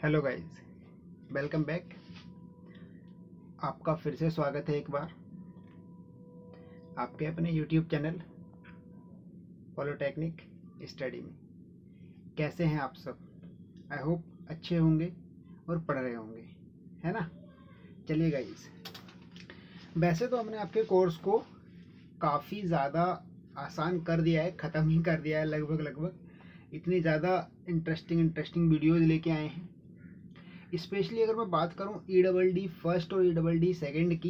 Hello guys, welcome back. आपका फिर से स्वागत है एक बार आपके अपने यूट्यूब चैनल पॉलिटेक्निक स्टडी में। कैसे हैं आप सब? आई होप अच्छे होंगे और पढ़ रहे होंगे, है ना। चलिए गाइस, वैसे तो हमने आपके कोर्स को काफ़ी ज़्यादा आसान कर दिया है, ख़त्म ही कर दिया है लगभग लगभग। इतनी ज़्यादा इंटरेस्टिंग वीडियोज़ लेके आए हैं। स्पेशली अगर मैं बात करूं EDD फर्स्ट और EDD सेकंड की,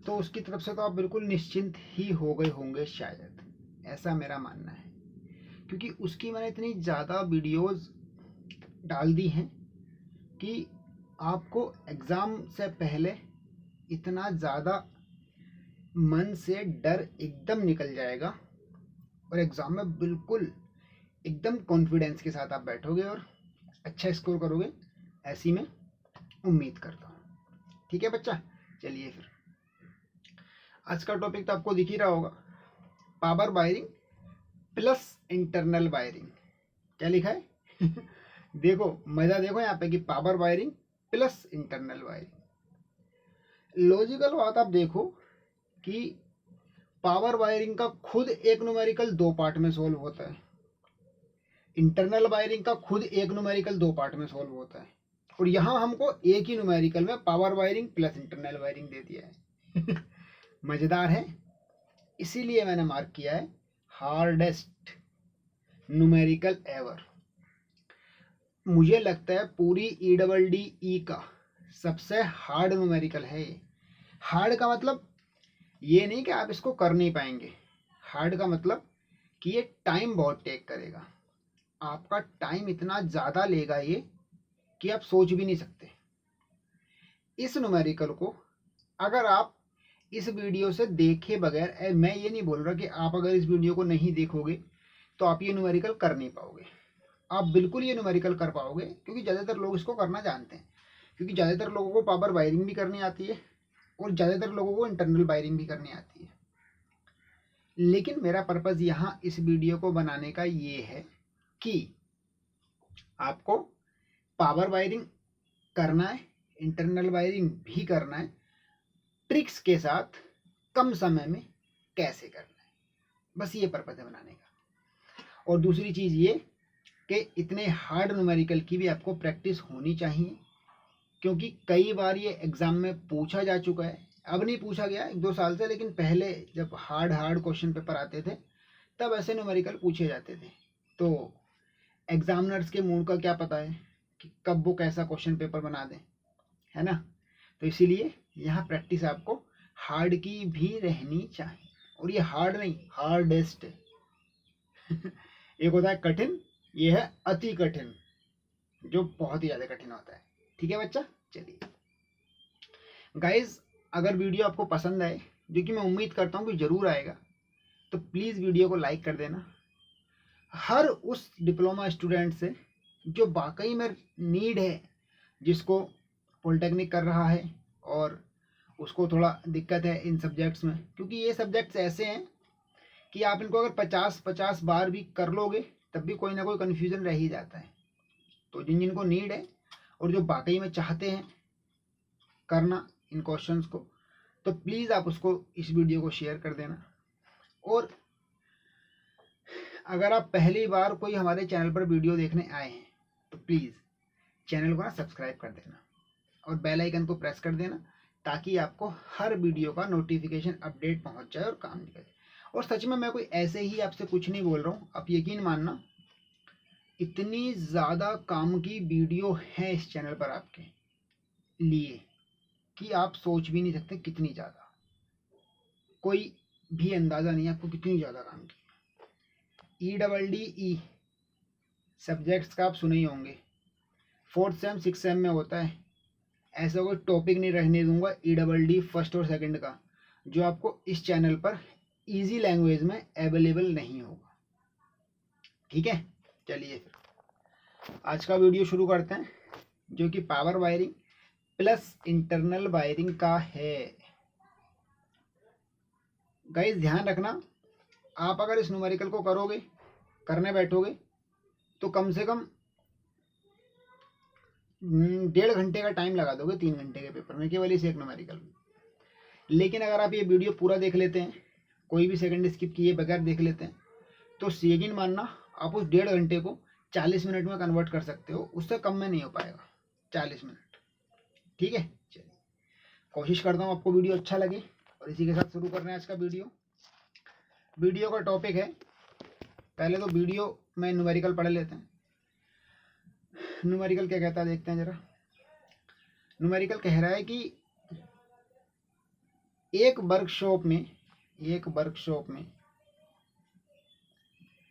तो उसकी तरफ से तो आप बिल्कुल निश्चिंत ही हो गए होंगे शायद, ऐसा मेरा मानना है। क्योंकि उसकी मैंने इतनी ज़्यादा वीडियोस डाल दी हैं कि आपको एग्ज़ाम से पहले इतना ज़्यादा मन से डर एकदम निकल जाएगा और एग्ज़ाम में बिल्कुल एकदम कॉन्फिडेंस के साथ आप बैठोगे और अच्छा स्कोर करोगे, ऐसी मैं उम्मीद करता हूँ। ठीक है बच्चा, चलिए फिर आज का टॉपिक तो आपको दिख ही रहा होगा, power wiring plus internal wiring. क्या लिखा है? देखो मजा, देखो यहाँ पे कि power wiring plus internal wiring. Logical बात आप देखो कि पावर वायरिंग का खुद एक न्यूमेरिकल दो पार्ट में सोल्व होता है, इंटरनल वायरिंग का खुद एक न्यूमेरिकल दो पार्ट में सोल्व होता है, और यहाँ हमको एक ही न्यूमेरिकल में power wiring plus internal wiring दे दिया है। मजेदार है, इसीलिए मैंने मार्क किया है हार्डेस्ट न्यूमेरिकल एवर। मुझे लगता है पूरी EDD का सबसे हार्ड न्यूमेरिकल है ये। हार्ड का मतलब ये नहीं कि आप इसको कर नहीं पाएंगे, हार्ड का मतलब कि ये टाइम बहुत टेक करेगा, आपका टाइम इतना ज़्यादा लेगा ये कि आप सोच भी नहीं सकते। इस न्यूमेरिकल को अगर आप इस वीडियो से देखे बगैर, मैं ये नहीं बोल रहा कि आप अगर इस वीडियो को नहीं देखोगे तो आप ये न्यूमेरिकल कर नहीं पाओगे। आप बिल्कुल ये न्यूमेरिकल कर पाओगे, क्योंकि ज़्यादातर लोग इसको करना जानते हैं। क्योंकि ज़्यादातर लोगों को पावर वायरिंग भी करनी आती है और ज़्यादातर लोगों को इंटरनल वायरिंग भी करनी आती है। लेकिन मेरा पर्पज़ यहाँ इस वीडियो को बनाने का ये है कि आपको पावर वायरिंग करना है, इंटरनल वायरिंग भी करना है, ट्रिक्स के साथ कम समय में कैसे करना है, बस ये पर्पज़ है बनाने का। और दूसरी चीज़ ये कि इतने हार्ड न्यूमेरिकल की भी आपको प्रैक्टिस होनी चाहिए, क्योंकि कई बार ये एग्ज़ाम में पूछा जा चुका है। अब नहीं पूछा गया 1-2 साल से, लेकिन पहले जब हार्ड क्वेश्चन पेपर आते थे तब ऐसे न्यूमेरिकल पूछे जाते थे। तो एग्जामिनर्स के मूड का क्या पता है कि कब वो कैसा क्वेश्चन पेपर बना दें, है ना। तो इसीलिए यहाँ प्रैक्टिस आपको हार्ड की भी रहनी चाहिए, और ये हार्ड नहीं, हार्डेस्ट है। एक होता है कठिन, ये है अति कठिन, जो बहुत ही ज़्यादा कठिन होता है। ठीक है बच्चा, चलिए गाइज, अगर वीडियो आपको पसंद आए, जो कि मैं उम्मीद करता हूँ कि ज़रूर आएगा, तो प्लीज़ वीडियो को लाइक कर देना। हर उस डिप्लोमा स्टूडेंट से जो वाकई में नीड है, जिसको पॉलिटेक्निक कर रहा है और उसको थोड़ा दिक्कत है इन सब्जेक्ट्स में, क्योंकि ये सब्जेक्ट्स ऐसे हैं कि आप इनको अगर 50-50 बार भी कर लोगे तब भी कोई ना कोई कन्फ्यूज़न रह ही जाता है। तो जिनको नीड है और जो वाकई में चाहते हैं करना इन क्वेश्चंस को, तो प्लीज़ आप उसको इस वीडियो को शेयर कर देना। और अगर आप पहली बार कोई हमारे चैनल पर वीडियो देखने आए हैं तो प्लीज़ चैनल को ना सब्सक्राइब कर देना और बेल आइकन को प्रेस कर देना, ताकि आपको हर वीडियो का नोटिफिकेशन अपडेट पहुंच जाए और काम निकले। और सच में मैं कोई ऐसे ही आपसे कुछ नहीं बोल रहा हूँ, आप यकीन मानना, इतनी ज़्यादा काम की वीडियो है इस चैनल पर आपके लिए कि आप सोच भी नहीं सकते कितनी ज़्यादा, कोई भी अंदाज़ा नहीं है आपको कितनी ज़्यादा काम की। EDD सब्जेक्ट्स का आप सुने ही होंगे, 4th सेम 6th सेम में होता है। ऐसा कोई टॉपिक नहीं रहने दूंगा EDD फर्स्ट और सेकंड का जो आपको इस चैनल पर इजी लैंग्वेज में अवेलेबल नहीं होगा। ठीक है, चलिए फिर आज का वीडियो शुरू करते हैं, जो कि power wiring plus internal wiring का है। गाइस ध्यान रखना, आप अगर इस न्यूमेरिकल को करने बैठोगे तो कम से कम 1.5 घंटे का टाइम लगा दोगे 3 घंटे के पेपर में केवल इस एक न्यूमेरिकल में। लेकिन अगर आप ये वीडियो पूरा देख लेते हैं, कोई भी सेकंड स्किप किए बगैर देख लेते हैं, तो यकीन मानना आप उस 1.5 घंटे को 40 मिनट में कन्वर्ट कर सकते हो, उससे कम में नहीं हो पाएगा 40 मिनट। ठीक है, चलिए कोशिश करता हूँ आपको वीडियो अच्छा लगे, और इसी के साथ शुरू कर रहे हैं आज का वीडियो। वीडियो का टॉपिक है, पहले तो वीडियो में न्यूमेरिकल पढ़ लेते हैं। न्यूमेरिकल क्या कहता है देखते हैं जरा। न्यूमेरिकल कह रहा है कि एक वर्कशॉप में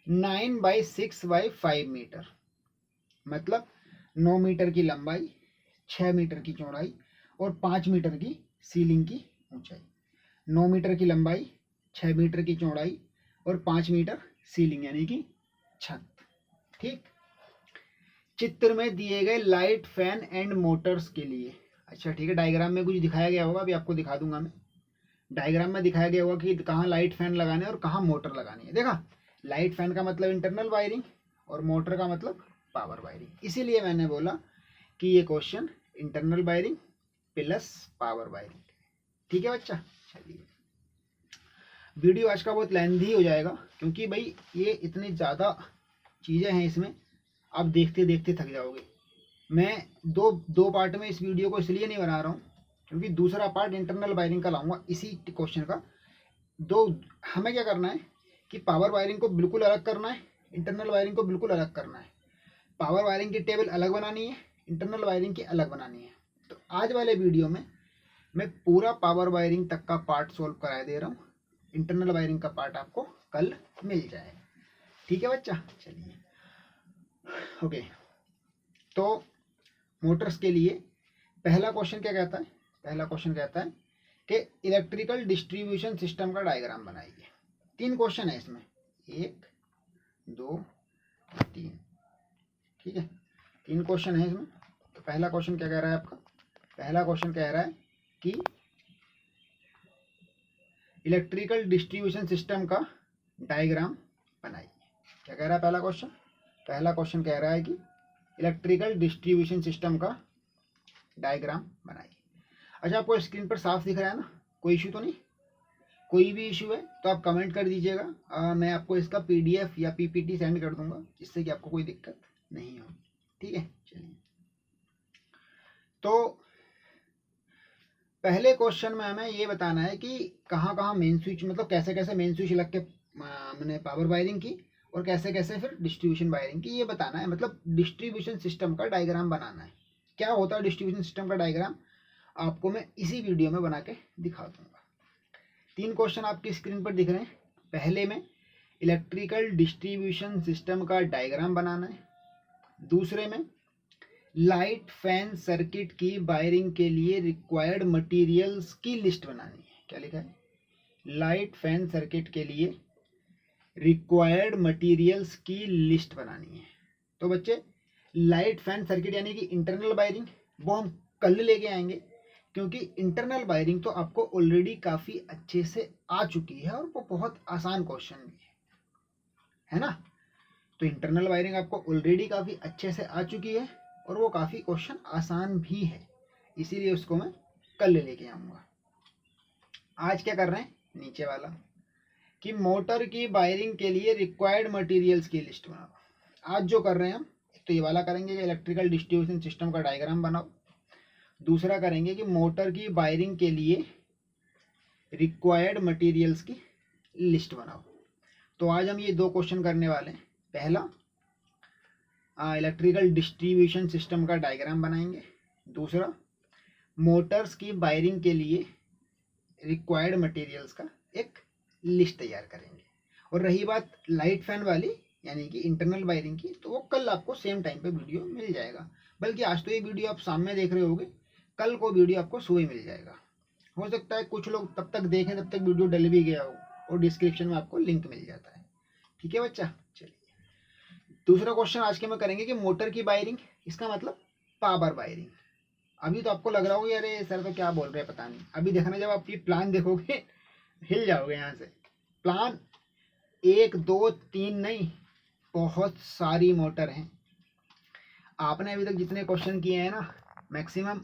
9/6/5 मीटर, मतलब 9 मीटर की लंबाई, 6 मीटर की चौड़ाई और 5 मीटर की सीलिंग की ऊंचाई। 9 मीटर की लंबाई, 6 मीटर की चौड़ाई और 5 मीटर सीलिंग यानी कि छत। ठीक, चित्र में दिए गए लाइट, फैन एंड मोटर्स के लिए, अच्छा ठीक है, डायग्राम में कुछ दिखाया गया होगा, अभी आपको दिखा दूंगा मैं। डायग्राम में दिखाया गया होगा कि कहाँ लाइट फैन लगाने और कहाँ मोटर लगानी है। देखा, लाइट फैन का मतलब इंटरनल वायरिंग और मोटर का मतलब पावर वायरिंग। इसीलिए मैंने बोला कि ये question internal wiring plus power wiring. ठीक है बच्चा, चलिए वीडियो आज का बहुत लेंथी हो जाएगा, क्योंकि भाई ये इतनी ज़्यादा चीज़ें हैं इसमें, आप देखते देखते थक जाओगे। मैं दो पार्ट में इस वीडियो को इसलिए नहीं बना रहा हूँ, क्योंकि दूसरा पार्ट इंटरनल वायरिंग का लाऊंगा इसी क्वेश्चन का। हमें क्या करना है कि पावर वायरिंग को बिल्कुल अलग करना है, इंटरनल वायरिंग को बिल्कुल अलग करना है। पावर वायरिंग की टेबल अलग बनानी है, इंटरनल वायरिंग की अलग बनानी है। तो आज वाले वीडियो में मैं पूरा पावर वायरिंग तक का पार्ट सोल्व करा दे रहा हूँ, इंटरनल वायरिंग का पार्ट आपको कल मिल जाएगा। ठीक है बच्चा, चलिए ओके। तो मोटर्स के लिए पहला क्वेश्चन क्या कहता है, पहला क्वेश्चन कहता है कि इलेक्ट्रिकल डिस्ट्रीब्यूशन सिस्टम का डायग्राम बनाइए। 3 क्वेश्चन है इसमें, 1 2 3। ठीक है, 3 क्वेश्चन है इसमें। तो पहला क्वेश्चन क्या कह रहा है आपका, पहला क्वेश्चन कह रहा है कि इलेक्ट्रिकल डिस्ट्रीब्यूशन सिस्टम का डायग्राम बनाइए। क्या कह रहा है पहला क्वेश्चन, पहला क्वेश्चन कह रहा है कि इलेक्ट्रिकल डिस्ट्रीब्यूशन सिस्टम का डायग्राम बनाइए। अच्छा, आपको स्क्रीन पर साफ दिख रहा है ना, कोई इशू तो नहीं? कोई भी इशू है तो आप कमेंट कर दीजिएगा, मैं आपको इसका PDF या PPT सेंड कर दूंगा, जिससे कि आपको कोई दिक्कत नहीं हो। ठीक है, चलिए तो पहले क्वेश्चन में हमें ये बताना है कि कहाँ कहाँ मेन स्विच, मतलब कैसे कैसे मेन स्विच लग के मैंने पावर वायरिंग की और कैसे कैसे फिर डिस्ट्रीब्यूशन वायरिंग की, ये बताना है। मतलब डिस्ट्रीब्यूशन सिस्टम का डायग्राम बनाना है। क्या होता है डिस्ट्रीब्यूशन सिस्टम का डायग्राम, आपको मैं इसी वीडियो में बना के दिखा दूंगा। 3 क्वेश्चन आपकी स्क्रीन पर दिख रहे हैं। पहले में इलेक्ट्रिकल डिस्ट्रीब्यूशन सिस्टम का डायग्राम बनाना है। दूसरे में लाइट फैन सर्किट की वायरिंग के लिए रिक्वायर्ड मटेरियल्स की लिस्ट बनानी है। क्या लिखा है, लाइट फैन सर्किट के लिए रिक्वायर्ड मटेरियल्स की लिस्ट बनानी है। तो बच्चे लाइट फैन सर्किट यानी कि इंटरनल वायरिंग, वो हम कल लेके आएंगे, क्योंकि इंटरनल वायरिंग तो आपको ऑलरेडी काफ़ी अच्छे से आ चुकी है और वो बहुत आसान क्वेश्चन भी है ना। तो इंटरनल वायरिंग आपको ऑलरेडी काफ़ी अच्छे से आ चुकी है और वो काफ़ी क्वेश्चन आसान भी है, इसीलिए उसको मैं कल लेके आऊँगा। आज क्या कर रहे हैं, नीचे वाला कि मोटर की वायरिंग के लिए रिक्वायर्ड मटेरियल्स की लिस्ट बनाओ। आज जो कर रहे हैं हम, एक तो ये वाला करेंगे कि इलेक्ट्रिकल डिस्ट्रीब्यूशन सिस्टम का डायग्राम बनाओ। दूसरा करेंगे कि मोटर की वायरिंग के लिए रिक्वायर्ड मटेरियल्स की लिस्ट बनाओ। तो आज हम ये 2 क्वेश्चन करने वाले हैं। पहला इलेक्ट्रिकल डिस्ट्रीब्यूशन सिस्टम का डायग्राम बनाएंगे। दूसरा मोटर्स की वायरिंग के लिए रिक्वायर्ड मटेरियल्स का एक लिस्ट तैयार करेंगे। और रही बात लाइट फैन वाली यानी कि इंटरनल वायरिंग की, तो वो कल आपको सेम टाइम पे वीडियो मिल जाएगा। बल्कि आज तो ये वीडियो आप सामने देख रहे होगे, कल को वीडियो आपको सुबह मिल जाएगा। हो सकता है कुछ लोग तब तक देखें तब तक वीडियो डल भी गया हो, और डिस्क्रिप्शन में आपको लिंक मिल जाता है। ठीक है बच्चा, चलिए दूसरा क्वेश्चन आज के में करेंगे कि मोटर की वायरिंग, इसका मतलब पावर वायरिंग। अभी तो आपको लग रहा होगा अरे सर तो क्या बोल रहे हैं पता नहीं, अभी देखना जब आप ये प्लान देखोगे हिल जाओगे यहाँ से। प्लान 1 2 3 नहीं, बहुत सारी मोटर हैं। आपने अभी तक जितने क्वेश्चन किए हैं ना, मैक्सिमम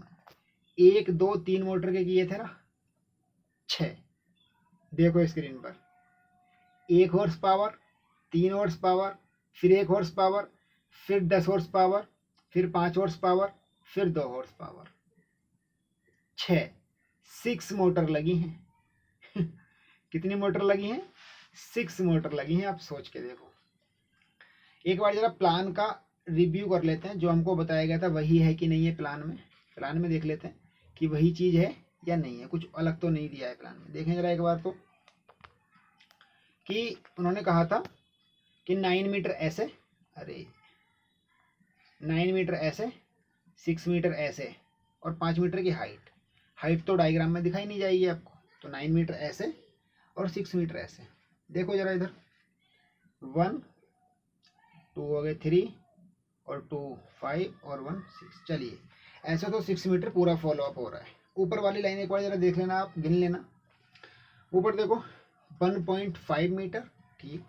1 2 3 मोटर के किए थे ना, 6। देखो स्क्रीन पर, 1 हॉर्स पावर, 3 हॉर्स पावर, फिर 1 हॉर्स पावर, फिर 10 हॉर्स पावर, फिर 5 हॉर्स पावर, फिर 2 हॉर्स पावर, 6 मोटर लगी हैं। कितनी मोटर लगी हैं? 6 मोटर लगी हैं। आप सोच के देखो। एक बार जरा प्लान का रिव्यू कर लेते हैं, जो हमको बताया गया था वही है कि नहीं है प्लान में देख लेते हैं कि वही चीज़ है या नहीं है, कुछ अलग तो नहीं दिया है प्लान में। देखें जरा एक बार तो, कि उन्होंने कहा था कि 9 मीटर ऐसे, अरे 9 मीटर ऐसे, 6 मीटर ऐसे और 5 मीटर की हाइट तो डायग्राम में दिखाई नहीं जाएगी आपको। तो 9 मीटर ऐसे और 6 मीटर ऐसे। देखो जरा इधर, 1 2 हो गए, 3 और 2 5 और 1 6। चलिए ऐसे तो 6 मीटर पूरा फॉलो अप हो रहा है। ऊपर वाली लाइन एक बार जरा देख लेना, आप गिन लेना। ऊपर देखो 1.5 मीटर, ठीक,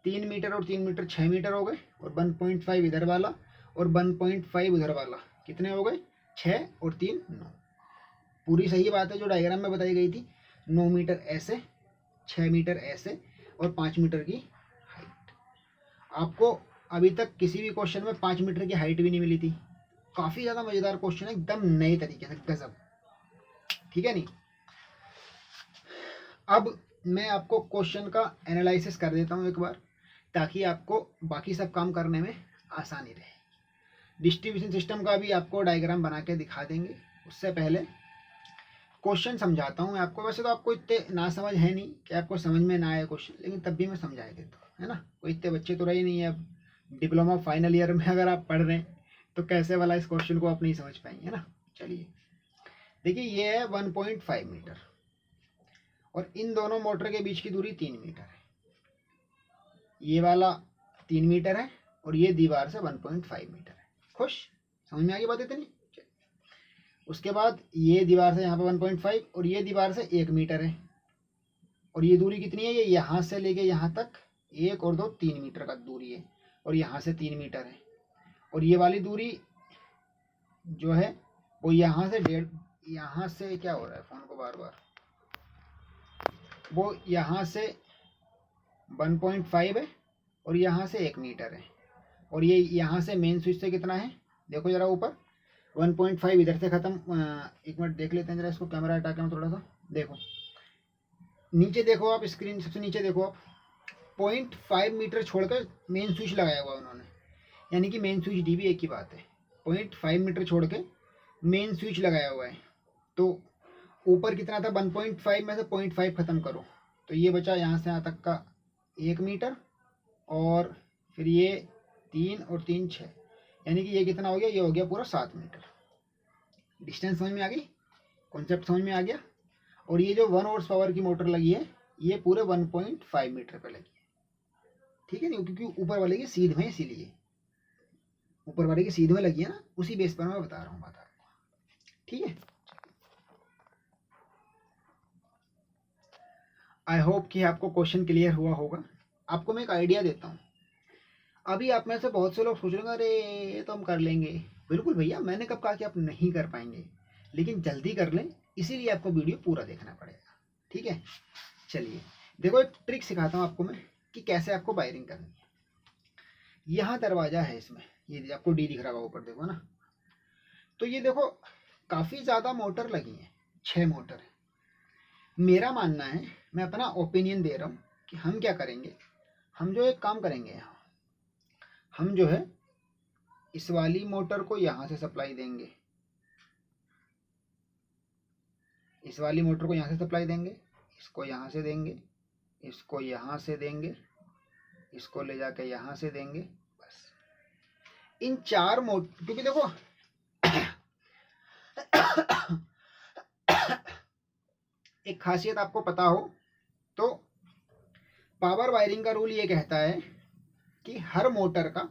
3 मीटर और 3 मीटर 6 मीटर हो गए, और 1.5 इधर वाला और 1.5 उधर वाला, कितने हो गए? 6 और 3 9। पूरी सही बात है जो डायग्राम में बताई गई थी। 9 मीटर ऐसे, 6 मीटर ऐसे और 5 मीटर की हाइट। आपको अभी तक किसी भी क्वेश्चन में 5 मीटर की हाइट भी नहीं मिली थी। काफ़ी ज़्यादा मज़ेदार क्वेश्चन है, एकदम नए तरीके से, गजब। ठीक है नहीं? अब मैं आपको क्वेश्चन का एनालिसिस कर देता हूँ एक बार, ताकि आपको बाकी सब काम करने में आसानी रहे। डिस्ट्रीब्यूशन सिस्टम का भी आपको डायग्राम बना के दिखा देंगे। उससे पहले क्वेश्चन समझाता हूँ मैं आपको। वैसे तो आपको इतने ना समझ है नहीं कि आपको समझ में ना आए क्वेश्चन, लेकिन तब भी मैं समझा देता हूँ, है ना। कोई इतने बच्चे तो रहे नहीं है। अब डिप्लोमा फाइनल ईयर में अगर आप पढ़ रहे हैं तो कैसे वाला इस क्वेश्चन को आप नहीं समझ पाएंगे, है ना। चलिए देखिए, ये है 1.5 मीटर और इन दोनों मोटर के बीच की दूरी 3 मीटर है। ये वाला 3 मीटर है और ये दीवार से 1.5 मीटर है। खुश? समझ में आ गई बात इतनी? उसके बाद ये दीवार से यहाँ पे 1.5 और ये दीवार से 1 मीटर है। और ये दूरी कितनी है? ये यहाँ से लेके यहाँ तक 1 और 2 3 मीटर का दूरी है, और यहाँ से 3 मीटर है। और ये वाली दूरी जो है वो यहाँ से यहाँ से क्या हो रहा है फोन को बार बार, वो यहाँ से 1.5 है और यहाँ से 1 मीटर है। और ये यहाँ से मेन स्विच से कितना है? देखो जरा ऊपर 1.5 इधर से ख़त्म। एक मिनट देख लेते हैं जरा इसको, कैमरा हटा के मैं थोड़ा सा। देखो नीचे देखो आप, स्क्रीन सबसे नीचे देखो आप, 0.5 मीटर छोड़कर मेन स्विच लगाया हुआ उन्होंने, यानी कि मेन स्विच डी भी एक ही बात है। 0.5 मीटर छोड़ के मेन स्विच लगाया हुआ है। तो ऊपर कितना था? 1.5 में से 0.5 ख़त्म करो तो ये बचा यहाँ से यहाँ तक का 1 मीटर, और फिर ये 3 और 3 6, यानी कि ये कितना हो गया? ये हो गया पूरा 7 मीटर। डिस्टेंस समझ में आ गई? कॉन्सेप्ट समझ में आ गया? और ये जो 1 हॉर्स पावर की मोटर लगी है ये पूरे 1.5 मीटर पे लगी है। ठीक है नहीं, क्योंकि ऊपर वाले की सीध में, इसीलिए ऊपर वाले की सीध में लगी है ना, उसी बेस पर मैं बता रहा हूँ बात आपको। ठीक है, आई होप कि आपको क्वेश्चन क्लियर हुआ होगा। आपको मैं एक आइडिया देता हूँ। अभी आप में से बहुत से लोग सोच रहे होंगे अरे ये तो हम कर लेंगे। बिल्कुल भैया, मैंने कब कहा कि आप नहीं कर पाएंगे, लेकिन जल्दी कर लें, इसीलिए आपको वीडियो पूरा देखना पड़ेगा। ठीक है, चलिए देखो एक ट्रिक सिखाता हूँ आपको मैं कि कैसे आपको वायरिंग करनी है। यहाँ दरवाजा है, इसमें ये आपको डी दिख रहा होगा ऊपर, देखो ना। तो ये देखो काफ़ी ज़्यादा मोटर लगी हैं, 6 मोटर है। मेरा मानना है, मैं अपना ओपिनियन दे रहा हूँ कि हम क्या करेंगे, हम जो एक काम करेंगे यहाँ, हम जो है इस वाली मोटर को यहाँ से सप्लाई देंगे, इस वाली मोटर को यहाँ से सप्लाई देंगे, इसको यहाँ से देंगे, इसको यहाँ से देंगे, इसको ले जाके यहाँ से देंगे। बस इन 4 मोटर, क्योंकि देखो एक खासियत आपको पता हो तो पावर वायरिंग का रूल ये कहता है कि हर मोटर का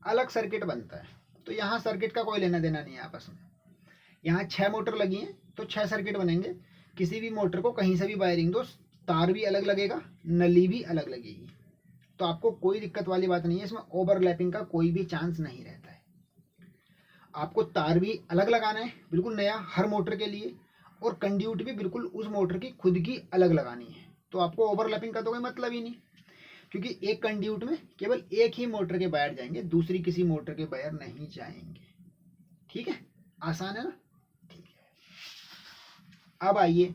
अलग सर्किट बनता है। तो यहाँ सर्किट का कोई लेना देना नहीं है आपस में। यहाँ 6 मोटर लगी हैं तो 6 सर्किट बनेंगे। किसी भी मोटर को कहीं से भी वायरिंग दो, तार भी अलग लगेगा, नली भी अलग लगेगी। तो आपको कोई दिक्कत वाली बात नहीं है, इसमें ओवरलैपिंग का कोई भी चांस नहीं रहता है। आपको तार भी अलग लगाना है बिल्कुल नया हर मोटर के लिए, और कंड्यूट भी बिल्कुल उस मोटर की खुद की अलग लगानी है। तो आपको ओवरलैपिंग का तो कोई मतलब ही नहीं, क्योंकि एक कंड्यूट में केवल एक ही मोटर के वायर जाएंगे, दूसरी किसी मोटर के वायर नहीं जाएंगे। ठीक है, आसान है ना। ठीक है, अब आइए,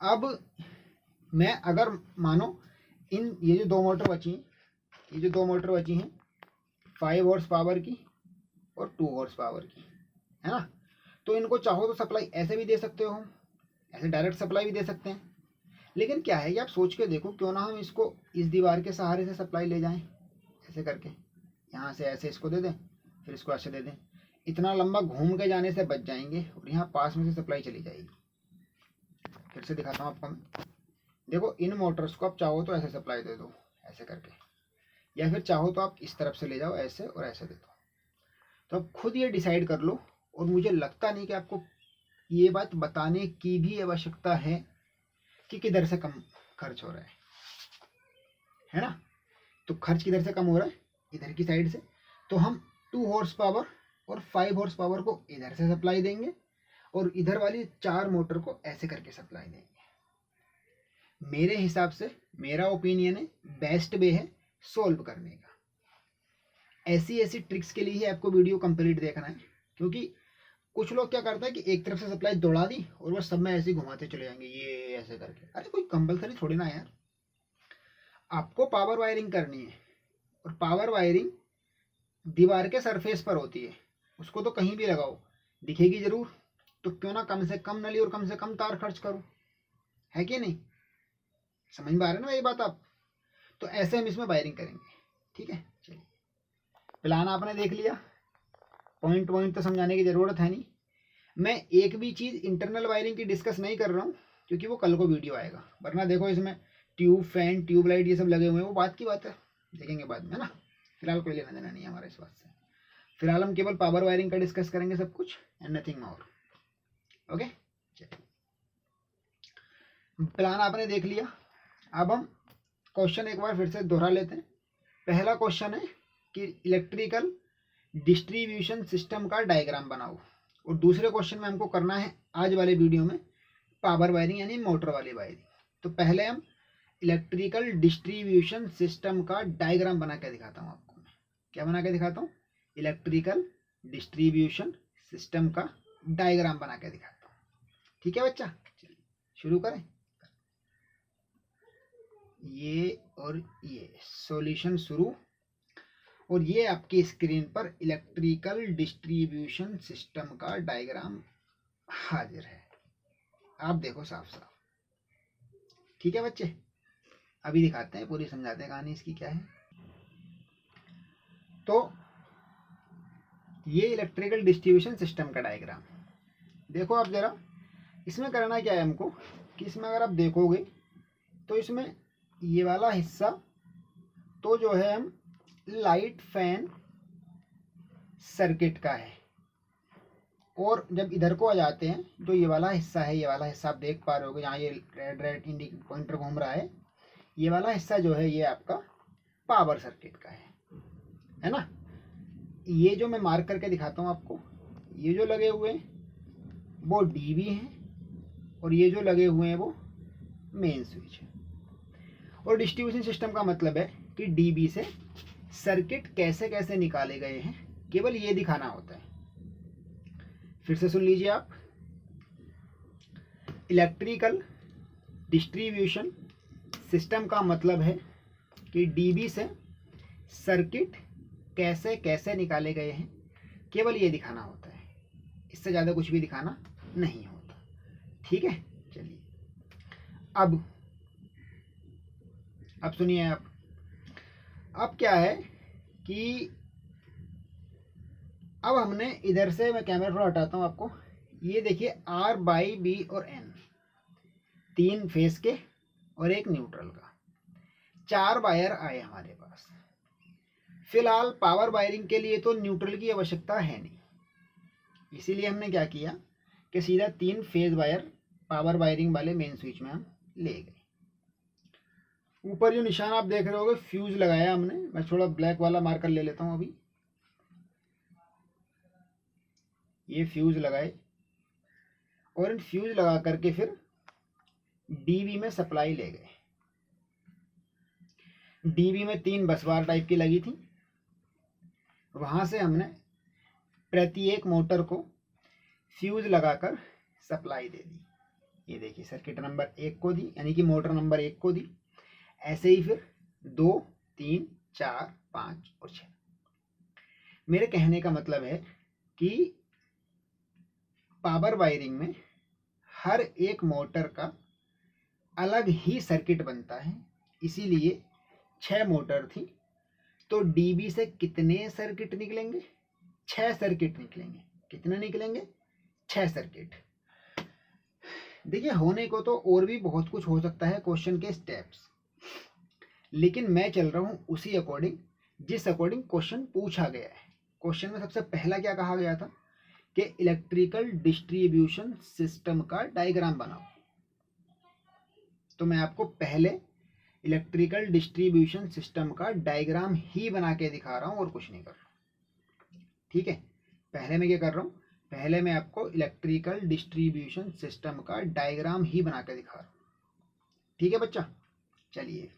अब मैं अगर मानो ये जो दो मोटर बची हैं, ये जो दो मोटर बची हैं 5 हॉर्स पावर की और 2 हॉर्स पावर की, है ना। तो इनको चाहो तो सप्लाई ऐसे भी दे सकते हो, ऐसे डायरेक्ट सप्लाई भी दे सकते हैं। लेकिन क्या है कि आप सोच के देखो, क्यों ना हम इसको इस दीवार के सहारे से सप्लाई ले जाएं, ऐसे करके यहाँ से ऐसे इसको दे दें, फिर इसको ऐसे दे दें, इतना लंबा घूम के जाने से बच जाएंगे और यहाँ पास में से सप्लाई चली जाएगी। फिर से दिखाता हूँ आपको मैं। देखो, इन मोटर्स को आप चाहो तो ऐसे सप्लाई दे दो, ऐसे करके, या फिर चाहो तो आप इस तरफ से ले जाओ ऐसे और ऐसे दे दो। तो आप खुद ये डिसाइड कर लो, और मुझे लगता नहीं कि आपको ये बात बताने की भी आवश्यकता है कि किधर से कम खर्च हो रहा है ना। तो खर्च किधर से कम हो रहा है, इधर की साइड से। तो हम 2 हॉर्स पावर और 5 हॉर्स पावर को इधर से सप्लाई देंगे, और इधर वाली 4 मोटर को ऐसे करके सप्लाई देंगे। मेरे हिसाब से, मेरा ओपिनियन है, बेस्ट वे है सोल्व करने का। ऐसी ऐसी ट्रिक्स के लिए ही आपको वीडियो कंप्लीट देखना है, क्योंकि कुछ लोग क्या करते हैं कि एक तरफ से सप्लाई दौड़ा दी और बस सब में ऐसे ही घुमाते चले जाएंगे ये ऐसे करके। अरे कोई कंपलसरी थोड़ी ना यार, आपको पावर वायरिंग करनी है, और पावर वायरिंग दीवार के सरफेस पर होती है, उसको तो कहीं भी लगाओ दिखेगी जरूर। तो क्यों ना कम से कम नली और कम से कम तार खर्च करो, है कि नहीं। समझ में आ रहा है ना ये बात आप। तो ऐसे हम इसमें वायरिंग करेंगे। ठीक है, चलिए, प्लान आपने देख लिया, पॉइंट पॉइंट तो समझाने की ज़रूरत है नहीं। मैं एक भी चीज़ इंटरनल वायरिंग की डिस्कस नहीं कर रहा हूँ, क्योंकि वो कल को वीडियो आएगा। वरना देखो, इसमें ट्यूब, फैन, ट्यूबलाइट ये सब लगे हुए हैं, वो बात की बात है, देखेंगे बाद में ना। फिलहाल कोई लेना देना नहीं है हमारा इस बात से। फिलहाल हम केवल पावर वायरिंग का डिस्कस करेंगे सब कुछ, एंड नथिंग मोर। ओके, चलिए, प्लान आपने देख लिया। अब हम क्वेश्चन एक बार फिर से दोहरा लेते हैं। पहला क्वेश्चन है कि इलेक्ट्रिकल डिस्ट्रीब्यूशन सिस्टम का डायग्राम बनाओ, और दूसरे क्वेश्चन में हमको करना है आज वाले वीडियो में पावर वायरिंग यानी मोटर वाली वायरिंग। तो पहले हम इलेक्ट्रिकल डिस्ट्रीब्यूशन सिस्टम का डायग्राम बना के दिखाता हूँ आपको। मैं क्या बना के दिखाता हूँ, इलेक्ट्रिकल डिस्ट्रीब्यूशन सिस्टम का डायग्राम बना के दिखाता हूँ। ठीक है बच्चा, चलिए शुरू करें। ये और ये सॉल्यूशन शुरू, और ये आपकी स्क्रीन पर इलेक्ट्रिकल डिस्ट्रीब्यूशन सिस्टम का डायग्राम हाजिर है। आप देखो साफ साफ। ठीक है बच्चे, अभी दिखाते हैं, पूरी समझाते हैं कहानी इसकी क्या है। तो ये इलेक्ट्रिकल डिस्ट्रीब्यूशन सिस्टम का डायग्राम देखो आप जरा। इसमें करना क्या है हमको कि इसमें अगर आप देखोगे तो इसमें ये वाला हिस्सा तो जो है हम लाइट फैन सर्किट का है, और जब इधर को आ जाते हैं जो ये वाला हिस्सा है, ये वाला हिस्सा आप देख पा रहे हो यहाँ ये रेड रेड इंडिक पॉइंटर घूम रहा है, ये वाला हिस्सा जो है ये आपका पावर सर्किट का है ना। ये जो मैं मार्क करके दिखाता हूँ आपको, ये जो लगे हुए हैं वो डीबी हैं, और ये जो लगे हुए हैं वो मेन स्विच है। और डिस्ट्रीब्यूशन सिस्टम का मतलब है कि डीबी से सर्किट कैसे कैसे निकाले गए हैं, केवल ये दिखाना होता है। फिर से सुन लीजिए आप, इलेक्ट्रिकल डिस्ट्रीब्यूशन सिस्टम का मतलब है कि डीबी से सर्किट कैसे कैसे निकाले गए हैं, केवल ये दिखाना होता है, इससे ज़्यादा कुछ भी दिखाना नहीं होता। ठीक है, चलिए अब सुनिए आप। अब क्या है कि अब हमने इधर से, मैं कैमरा थोड़ा हटाता हूँ आपको, ये देखिए R, बाई, B और N, 3 फेस के और एक न्यूट्रल का, 4 वायर आए हमारे पास। फिलहाल पावर वायरिंग के लिए तो न्यूट्रल की आवश्यकता है नहीं, इसीलिए हमने क्या किया कि सीधा 3 फेज वायर पावर वायरिंग वाले मेन स्विच में हम ले गए। ऊपर जो निशान आप देख रहे होगे फ्यूज लगाया हमने, मैं थोड़ा ब्लैक वाला मार्कर ले लेता हूँ अभी। ये फ्यूज लगाए और इन फ्यूज लगा करके फिर डीबी में सप्लाई ले गए। डीबी में 3 बस बार टाइप की लगी थी, वहां से हमने प्रत्येक मोटर को फ्यूज लगाकर सप्लाई दे दी। ये देखिए सर्किट नंबर 1 को दी, यानी कि मोटर नंबर 1 को दी। ऐसे ही फिर 2, 3, 4, 5 और 6। मेरे कहने का मतलब है कि पावर वायरिंग में हर एक मोटर का अलग ही सर्किट बनता है, इसीलिए 6 मोटर थी, तो डीबी से कितने सर्किट निकलेंगे? 6 सर्किट निकलेंगे। कितने निकलेंगे? 6 सर्किट। देखिए होने को तो और भी बहुत कुछ हो सकता है क्वेश्चन के स्टेप्स, लेकिन मैं चल रहा हूं उसी अकॉर्डिंग जिस अकॉर्डिंग क्वेश्चन पूछा गया है। क्वेश्चन में सबसे पहला क्या कहा गया था कि इलेक्ट्रिकल डिस्ट्रीब्यूशन सिस्टम का डायग्राम बनाओ। तो मैं आपको पहले इलेक्ट्रिकल डिस्ट्रीब्यूशन सिस्टम का डायग्राम ही बना के दिखा रहा हूं और कुछ नहीं कर रहा। ठीक है, पहले मैं क्या कर रहा हूं, पहले मैं आपको इलेक्ट्रिकल डिस्ट्रीब्यूशन सिस्टम का डायग्राम ही बना के दिखा रहा हूं। ठीक है बच्चा, चलिए।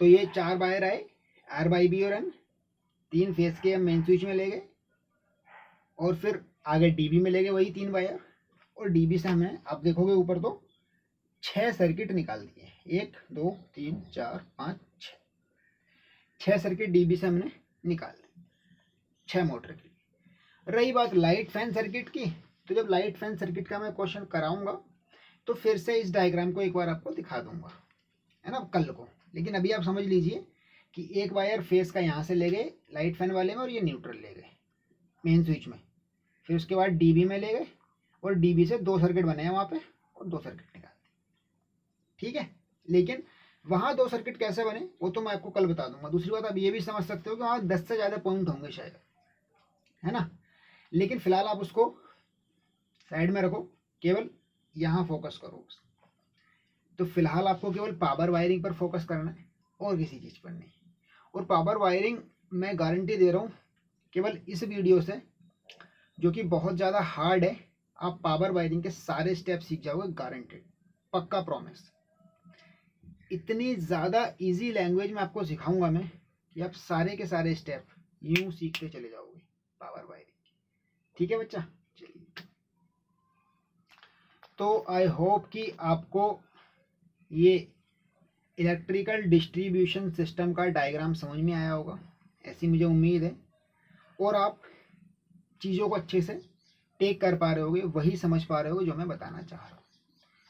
तो ये 4 वायर आए, आर बाई बी और एन, 3 फेस के हम मेन स्विच में ले गए और फिर आगे डीबी में ले गए वही 3 वायर, और डीबी से हमने, आप देखोगे ऊपर तो 6 सर्किट निकाल दिए। 1, 2, 3, 4, 5, 6। 6 सर्किट डीबी से हमने निकाल दिए 6 मोटर की। रही बात लाइट फैन सर्किट की, तो जब लाइट फैन सर्किट का मैं क्वेश्चन कराऊंगा तो फिर से इस डायग्राम को एक बार आपको दिखा दूंगा, है ना, कल को। लेकिन अभी आप समझ लीजिए कि एक वायर फेस का यहाँ से ले गए लाइट फैन वाले में और ये न्यूट्रल ले गए मेन स्विच में, फिर उसके बाद डीबी में ले गए और डीबी से 2 सर्किट बने हैं वहाँ पे और 2 सर्किट निकाल दिए। ठीक है, लेकिन वहाँ 2 सर्किट कैसे बने वो तो मैं आपको कल बता दूंगा। दूसरी बात आप ये भी समझ सकते हो कि वहाँ 10 से ज़्यादा पॉइंट होंगे शायद, है ना, लेकिन फिलहाल आप उसको साइड में रखो, केवल यहाँ फोकस करो। तो फिलहाल आपको केवल पावर वायरिंग पर फोकस करना है और किसी चीज़ पर नहीं। और पावर वायरिंग मैं गारंटी दे रहा हूँ केवल इस वीडियो से, जो कि बहुत ज़्यादा हार्ड है, आप पावर वायरिंग के सारे स्टेप सीख जाओगे, गारंटेड, पक्का प्रॉमिस। इतनी ज़्यादा इजी लैंग्वेज में आपको सिखाऊंगा मैं कि आप सारे के सारे स्टेप यूं सीखते चले जाओगे पावर वायरिंग। ठीक है बच्चा, चलिए। तो आई होप कि आपको ये इलेक्ट्रिकल डिस्ट्रीब्यूशन सिस्टम का डायग्राम समझ में आया होगा, ऐसी मुझे उम्मीद है, और आप चीज़ों को अच्छे से टेक कर पा रहे होगे, वही समझ पा रहे होगे जो मैं बताना चाह रहा हूँ।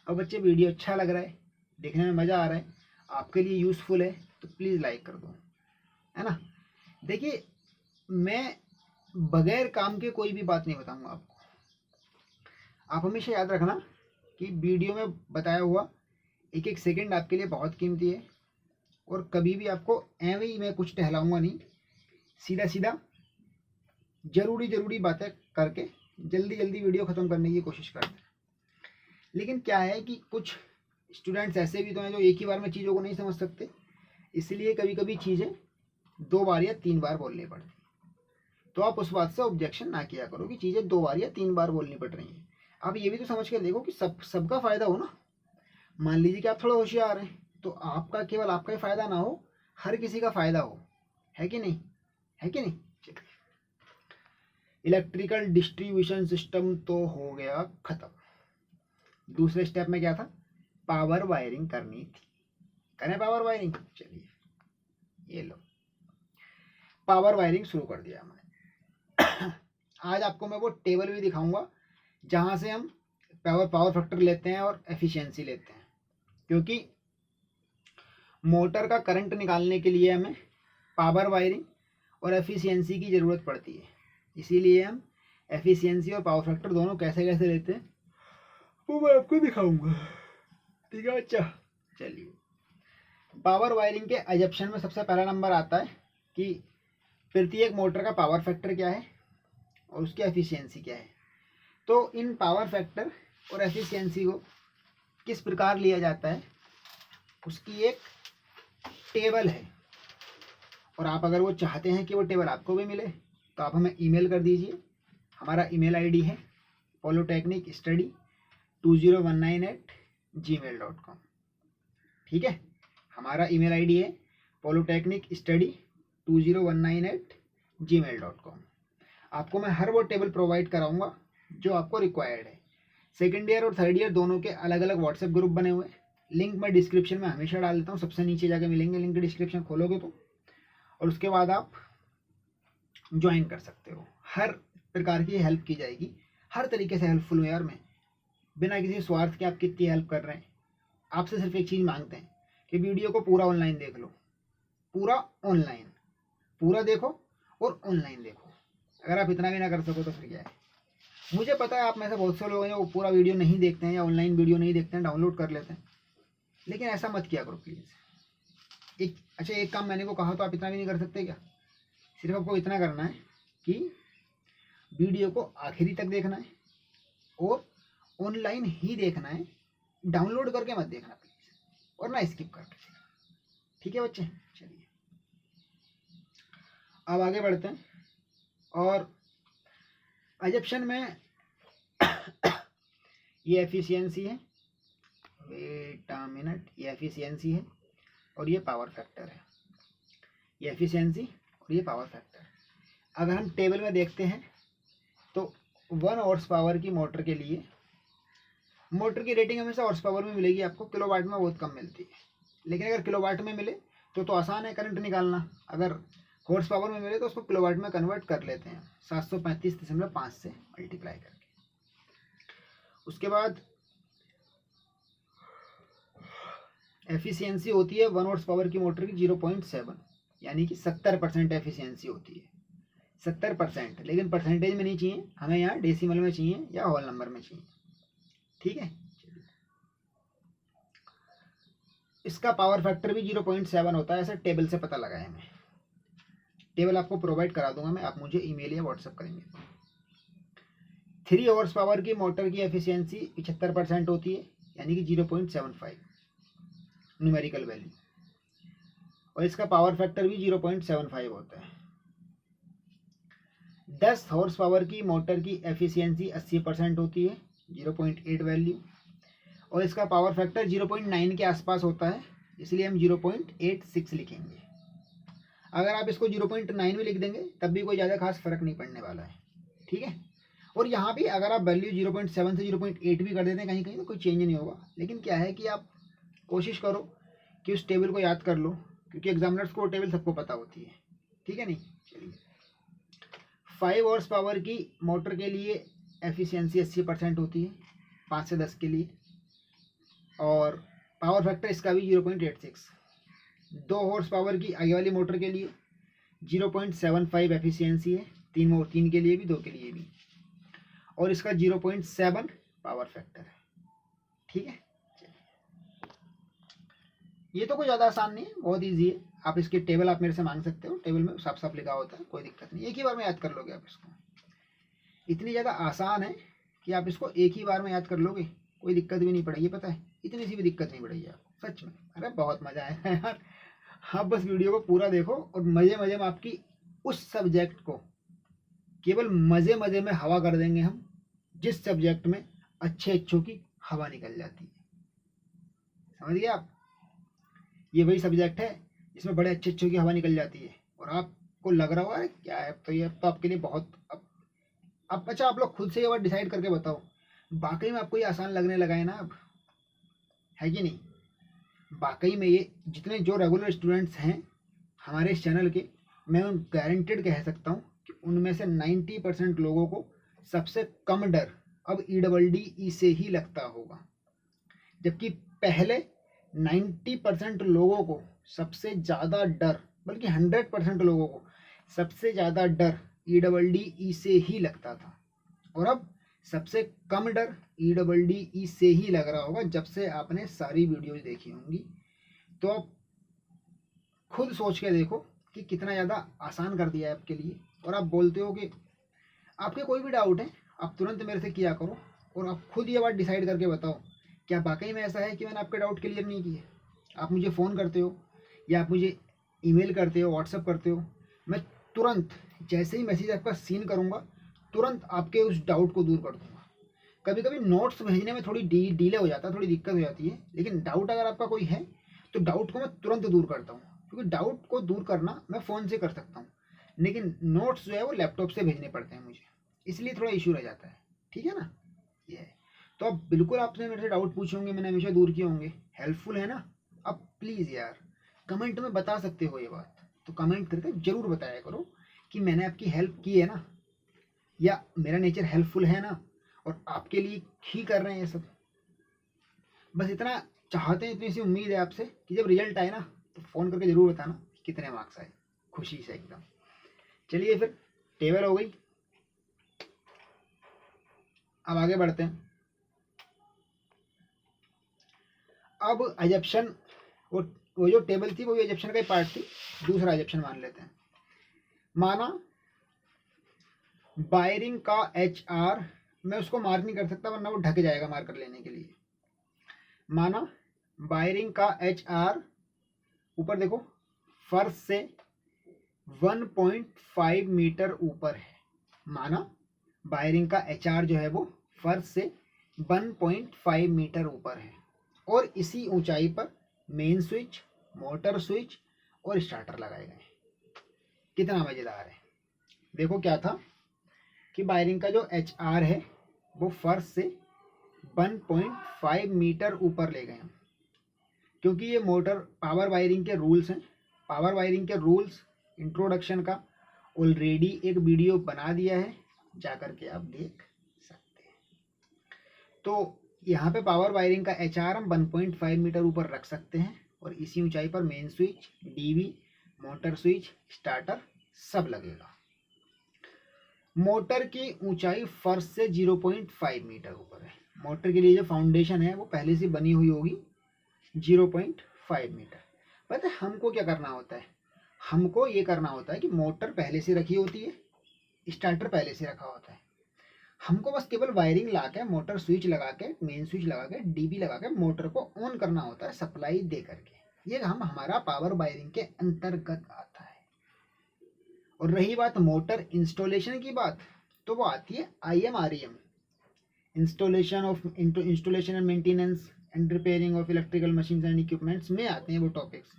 अब बच्चे वीडियो अच्छा लग रहा है, देखने में मज़ा आ रहा है, आपके लिए यूज़फुल है, तो प्लीज़ लाइक कर दो, है ना। देखिए मैं बगैर काम के कोई भी बात नहीं बताऊंगा आपको। आप हमेशा याद रखना कि वीडियो में बताया हुआ एक एक सेकंड आपके लिए बहुत कीमती है, और कभी भी आपको ऐਵੇਂ ही मैं कुछ टहलाऊंगा नहीं, सीधा सीधा ज़रूरी बातें करके जल्दी जल्दी वीडियो ख़त्म करने की कोशिश करते हैं। लेकिन क्या है कि कुछ स्टूडेंट्स ऐसे भी तो हैं जो एक ही बार में चीज़ों को नहीं समझ सकते, इसलिए कभी कभी चीज़ें 2 बार या 3 बार बोलनी पड़ती। तो आप उस बात से ऑब्जेक्शन ना किया करो कि चीज़ें 2 बार या 3 बार बोलनी पड़ रही हैं। आप ये भी तो समझ के देखो कि सबका फ़ायदा हो ना। मान लीजिए कि आप थोड़ा होशियार हैं, तो आपका केवल आपका ही फ़ायदा ना हो, हर किसी का फ़ायदा हो, है कि नहीं, है कि नहीं। इलेक्ट्रिकल डिस्ट्रीब्यूशन सिस्टम तो हो गया ख़त्म। दूसरे स्टेप में क्या था, पावर वायरिंग करनी थी। करें पावर वायरिंग, चलिए ये लो पावर वायरिंग शुरू कर दिया हमने। आज आपको मैं वो टेबल भी दिखाऊंगा जहां से हम पावर फैक्टर लेते हैं और एफिशिएंसी लेते हैं, क्योंकि मोटर का करंट निकालने के लिए हमें पावर वायरिंग और एफिशिएंसी की ज़रूरत पड़ती है। इसीलिए हम एफिशिएंसी और पावर फैक्टर दोनों कैसे कैसे लेते हैं वो मैं आपको दिखाऊंगा। ठीक है बच्चा, चलिए। पावर वायरिंग के एजप्शन में सबसे पहला नंबर आता है कि प्रत्येक मोटर का पावर फैक्टर क्या है और उसकी एफिशिएंसी क्या है। तो इन पावर फैक्टर और एफिशिएंसी को किस प्रकार लिया जाता है, उसकी एक टेबल है, और आप अगर वो चाहते हैं कि वो टेबल आपको भी मिले तो आप हमें ईमेल कर दीजिए, हमारा ईमेल आईडी है polytechnicstudy2019@gmail.com। ठीक है, हमारा ईमेल आईडी है polytechnicstudy2019@gmail.com। आपको मैं हर वो टेबल प्रोवाइड कराऊंगा जो आपको रिक्वायर्ड है। सेकेंड ईयर और थर्ड ईयर दोनों के अलग अलग व्हाट्सएप ग्रुप बने हुए हैं, लिंक मैं डिस्क्रिप्शन में हमेशा डाल देता हूँ, सबसे नीचे जाके मिलेंगे लिंक, डिस्क्रिप्शन खोलोगे तो, और उसके बाद आप ज्वाइन कर सकते हो। हर प्रकार की हेल्प की जाएगी, हर तरीके से हेल्पफुल हूँ यार मैं, बिना किसी स्वार्थ के आप कितनी हेल्प कर रहे हैं। आपसे सिर्फ एक चीज़ मांगते हैं कि वीडियो को पूरा ऑनलाइन देख लो, पूरा ऑनलाइन, पूरा देखो और ऑनलाइन देखो। अगर आप इतना भी ना कर सको तो फिर क्या है। मुझे पता है आप में से बहुत से लोग हैं वो पूरा वीडियो नहीं देखते हैं या ऑनलाइन वीडियो नहीं देखते हैं, डाउनलोड कर लेते हैं, लेकिन ऐसा मत किया करो प्लीज़। एक काम मैंने को कहा तो आप इतना भी नहीं कर सकते क्या? सिर्फ आपको इतना करना है कि वीडियो को आखिरी तक देखना है और ऑनलाइन ही देखना है, डाउनलोड करके मत देखना प्लीज़, और ना स्किप करके। ठीक है बच्चे, चलिए अब आगे बढ़ते हैं। और एजप्शन में ये एफिशिएंसी है, वेट अ मिनट, ये एफिशिएंसी है और ये पावर फैक्टर है। ये एफिशिएंसी और ये पावर फैक्टर। अगर हम टेबल में देखते हैं तो 1 हॉर्स पावर की मोटर के लिए, मोटर की रेटिंग हमेशा हॉर्स पावर में मिलेगी आपको, किलोवाट में बहुत कम मिलती है। लेकिन अगर किलोवाट में मिले तो आसान है करंट निकालना, अगर हॉर्स पावर में मिले तो उसको किलोवाट में कन्वर्ट कर लेते हैं 735.5 से मल्टीप्लाई करके। उसके बाद एफिशिएंसी होती है 1 हॉर्स पावर की मोटर की 0.7, यानी कि 70% एफिशिएंसी होती है, 70%। लेकिन परसेंटेज में नहीं चाहिए हमें, यहाँ डेसिमल में चाहिए या होल नंबर में चाहिए। ठीक है, इसका पावर फैक्टर भी 0.7 होता है, ऐसा टेबल से पता लगा है। मैं टेबल आपको प्रोवाइड करा दूंगा मैं, आप मुझे ईमेल या व्हाट्सएप करेंगे। 3 हॉर्स पावर की मोटर की एफिशिएंसी 75% होती है, यानी कि 0.75 न्यूमेरिकल वैल्यू, और इसका पावर फैक्टर भी 0.75 होता है। 10 हॉर्स पावर की मोटर की एफिशिएंसी 80% होती है, 0.8 वैल्यू, और इसका पावर फैक्टर 0.9 के आसपास होता है, इसलिए हम 0.86 लिखेंगे। अगर आप इसको 0.9 भी लिख देंगे तब भी कोई ज़्यादा खास फर्क नहीं पड़ने वाला है। ठीक है, और यहाँ भी अगर आप वैल्यू 0.7 से 0.8 भी कर देते हैं कहीं कहीं तो कोई चेंज नहीं होगा। लेकिन क्या है कि आप कोशिश करो कि उस टेबल को याद कर लो, क्योंकि एग्जामिनर्स को टेबल सबको पता होती है। ठीक है नहीं, चलिए 5 हॉर्स पावर की मोटर के लिए एफिशिएंसी 80% होती है, 5 से 10 के लिए, और पावर फैक्टर इसका भी 0.86। 2 हॉर्स पावर की आगे वाली मोटर के लिए 0.75 एफिशिएंसी है, 3 के लिए भी, 2 के लिए भी, और इसका 0.7 पावर फैक्टर है। ठीक है, ये तो कोई ज़्यादा आसान नहीं है, बहुत ईजी है। आप इसके टेबल आप मेरे से मांग सकते हो, टेबल में साफ साफ लिखा होता है, कोई दिक्कत नहीं, एक ही बार में याद कर लोगे आप इसको। इतनी ज़्यादा आसान है कि आप इसको एक ही बार में याद कर लोगे, कोई दिक्कत भी नहीं पड़ेगी, पता है, इतनी सी भी दिक्कत नहीं पड़ेगी आपको, सच में। अरे बहुत मज़ा आया यार, आप बस वीडियो को पूरा देखो और मज़े मज़े में आपकी उस सब्जेक्ट को केवल मज़े मज़े में हवा कर देंगे हम, जिस सब्जेक्ट में अच्छों की हवा निकल जाती है। समझ गए आप? ये वही सब्जेक्ट है जिसमें बड़े अच्छों की हवा निकल जाती है, और आपको लग रहा होगा क्या है, तो ये तो आपके लिए बहुत अब अच्छा, आप लोग खुद से ये बात डिसाइड करके बताओ, वाकई में आपको ये आसान लगने लगा है ना अब, है कि नहीं? वाकई में ये जितने जो रेगुलर स्टूडेंट्स हैं हमारे इस चैनल के, मैं गारंटेड कह सकता हूँ कि उनमें से 90% लोगों को सबसे कम डर अब EEE से ही लगता होगा, जबकि पहले 90% लोगों को सबसे ज़्यादा डर, बल्कि 100% लोगों को सबसे ज़्यादा डर EEE से ही लगता था, और अब सबसे कम डर EEE से ही लग रहा होगा जब से आपने सारी वीडियोज देखी होंगी। तो आप खुद सोच के देखो कि कितना ज़्यादा आसान कर दिया है आपके लिए। और आप बोलते हो कि आपके कोई भी डाउट है आप तुरंत मेरे से किया करो, और आप खुद ये बात डिसाइड करके बताओ क्या वाकई में ऐसा है कि मैंने आपके डाउट क्लियर नहीं किए। आप मुझे फ़ोन करते हो या आप मुझे ईमेल करते हो, व्हाट्सएप करते हो, मैं तुरंत जैसे ही मैसेज आपका सीन करूँगा तुरंत आपके उस डाउट को दूर कर दूंगा। कभी कभी नोट्स भेजने में थोड़ी डिले हो जाता है, थोड़ी दिक्कत हो जाती है, लेकिन डाउट अगर आपका कोई है तो डाउट को मैं तुरंत दूर करता हूँ, क्योंकि डाउट को दूर करना मैं फ़ोन से कर सकता हूँ, लेकिन नोट्स जो है वो लैपटॉप से भेजने पड़ते हैं मुझे, इसलिए थोड़ा इशू रह जाता है। ठीक है ना, ये है। तो अब बिल्कुल आपने मेरे से डाउट पूछे होंगे, मैंने हमेशा दूर किए होंगे, हेल्पफुल है ना। अब प्लीज़ यार कमेंट में बता सकते हो ये बात, तो कमेंट करके ज़रूर बताया करो कि मैंने आपकी हेल्प की है ना, या मेरा नेचर हेल्पफुल है ना, और आपके लिए ही कर रहे हैं ये सब। बस इतना चाहते हैं, इतनी सी उम्मीद है आपसे कि जब रिजल्ट आए ना तो फ़ोन करके ज़रूर बताना कितने मार्क्स आए, खुशी से एकदम। चलिए फिर, टेबल हो गई, अब आगे बढ़ते हैं। अब एजप्शन, वो जो टेबल थी वो एजप्शन का ही पार्ट थी, दूसरा एजप्शन मान लेते हैं। माना बायरिंग का HR, मैं उसको मार्क नहीं कर सकता वरना वो ढक जाएगा मार्कर लेने के लिए। माना बायरिंग का HR ऊपर देखो फर्श से 1.5 मीटर ऊपर है। माना बायरिंग का HR जो है वो फर्श से 1.5 मीटर ऊपर है, और इसी ऊंचाई पर मेन स्विच, मोटर स्विच और स्टार्टर लगाए गए। कितना मज़ेदार है। देखो क्या था कि वायरिंग का जो HR है वो फर्श से 1.5 मीटर ऊपर ले गए हम, क्योंकि ये मोटर पावर वायरिंग के रूल्स हैं। पावर वायरिंग के रूल्स इंट्रोडक्शन का ऑलरेडी एक वीडियो बना दिया है, जा कर के आप देख सकते हैं। तो यहाँ पे पावर वायरिंग का HR हम 1.5 मीटर ऊपर रख सकते हैं, और इसी ऊंचाई पर main switch, DV, motor switch, starter सब लगेगा। मोटर की ऊंचाई फर्श से 0.5 मीटर ऊपर है। मोटर के लिए जो फाउंडेशन है वो पहले से बनी हुई होगी 0.5 मीटर। पता है हमको क्या करना होता है, हमको ये करना होता है कि मोटर पहले से रखी होती है, स्टार्टर पहले से रखा होता है, हमको बस केवल वायरिंग ला के, मोटर स्विच लगा के, मेन स्विच लगा के, DB लगा के मोटर को ऑन करना होता है सप्लाई दे करके। ये हम हमारा पावर वायरिंग के अंतर्गत आता है। और रही बात मोटर इंस्टॉलेशन की बात, तो वो आती है IMREM, installation and maintenance and repairing of electrical machines and equipments में आते हैं वो टॉपिक्स।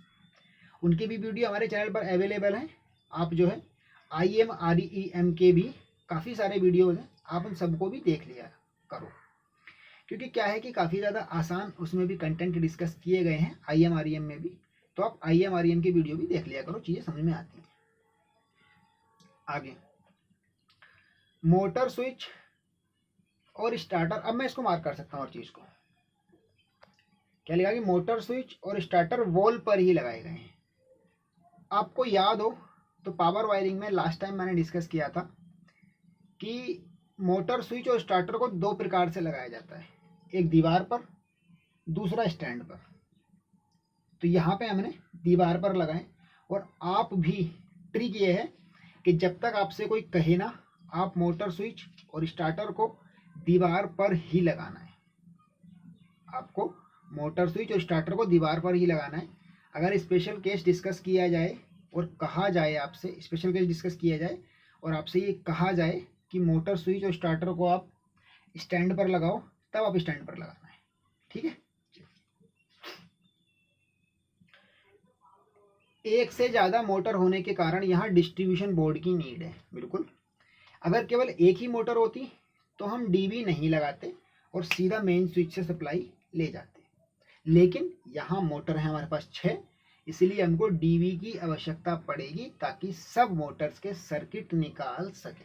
उनकी भी वीडियो हमारे चैनल पर अवेलेबल है। आप जो है IMREM के भी काफ़ी सारे वीडियोज़ हैं, आप उन सबको भी देख लिया करो, क्योंकि क्या है कि काफ़ी ज़्यादा आसान उसमें भी कंटेंट डिस्कस किए गए हैं IMREM में भी। तो आप IMREM की वीडियो भी देख लिया करो, चीज़ें समझ में आती हैं। आगे मोटर स्विच और स्टार्टर, अब मैं इसको मार्क कर सकता हूँ और चीज़ को क्या लिखा कि मोटर स्विच और स्टार्टर वॉल पर ही लगाए गए हैं। आपको याद हो तो पावर वायरिंग में लास्ट टाइम मैंने डिस्कस किया था कि मोटर स्विच और स्टार्टर को दो प्रकार से लगाया जाता है, एक दीवार पर, दूसरा स्टैंड पर। तो यहाँ पे हमने दीवार पर लगाए, और आप भी ट्रिक ये है कि जब तक आपसे कोई कहे ना, आप मोटर स्विच और स्टार्टर को दीवार पर ही लगाना है। आपको मोटर स्विच और स्टार्टर को दीवार पर ही लगाना है। अगर स्पेशल केस डिस्कस किया जाए और कहा जाए आपसे, स्पेशल केस डिस्कस किया जाए और आपसे ये कहा जाए कि मोटर स्विच और स्टार्टर को आप स्टैंड पर लगाओ, तब आप स्टैंड पर लगाना है। ठीक है, एक से ज़्यादा मोटर होने के कारण यहाँ डिस्ट्रीब्यूशन बोर्ड की नीड है। बिल्कुल, अगर केवल एक ही मोटर होती तो हम DB नहीं लगाते और सीधा मेन स्विच से सप्लाई ले जाते, लेकिन यहाँ मोटर है हमारे पास 6, इसलिए हमको DB की आवश्यकता पड़ेगी ताकि सब मोटर्स के सर्किट निकाल सके।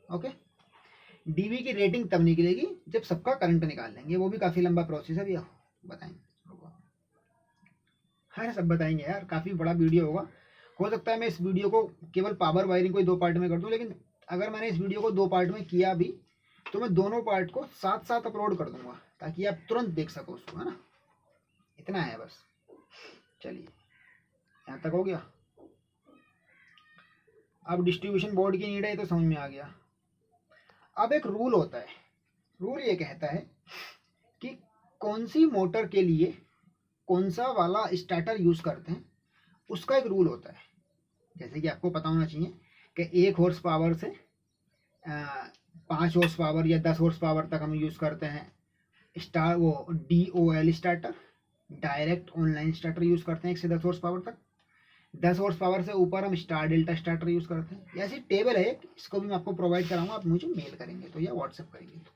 ओके, DB की रेटिंग तब निकलेगी जब सबका करंट निकाल लेंगे, वो भी काफ़ी लंबा प्रोसेस है भैया, बताएंगे। हाँ सब बताएंगे यार, काफ़ी बड़ा वीडियो होगा। हो सकता है मैं इस वीडियो को केवल पावर वायरिंग को 2 पार्ट में कर दूं, लेकिन अगर मैंने इस वीडियो को 2 पार्ट में किया भी तो मैं दोनों पार्ट को साथ साथ अपलोड कर दूंगा ताकि आप तुरंत देख सको उसको, है ना। इतना है बस। चलिए यहाँ तक हो गया। अब डिस्ट्रीब्यूशन बोर्ड की नीड है तो समझ में आ गया। अब एक रूल होता है, रूल ये कहता है कि कौन सी मोटर के लिए कौन सा वाला स्टार्टर यूज़ करते हैं, उसका एक रूल होता है। जैसे कि आपको पता होना चाहिए कि 1 हॉर्स पावर से 5 हॉर्स पावर या 10 हॉर्स पावर तक हम यूज़ करते हैं DOL starter, direct online starter use करते हैं 1 से 10 हॉर्स पावर तक। 10 हॉर्स पावर से ऊपर हम स्टार डेल्टा स्टार्टर यूज़ करते हैं। ऐसी टेबल है, इसको भी मैं आपको प्रोवाइड कराऊंगा, आप मुझे मेल करेंगे तो या व्हाट्सएप करेंगे तो,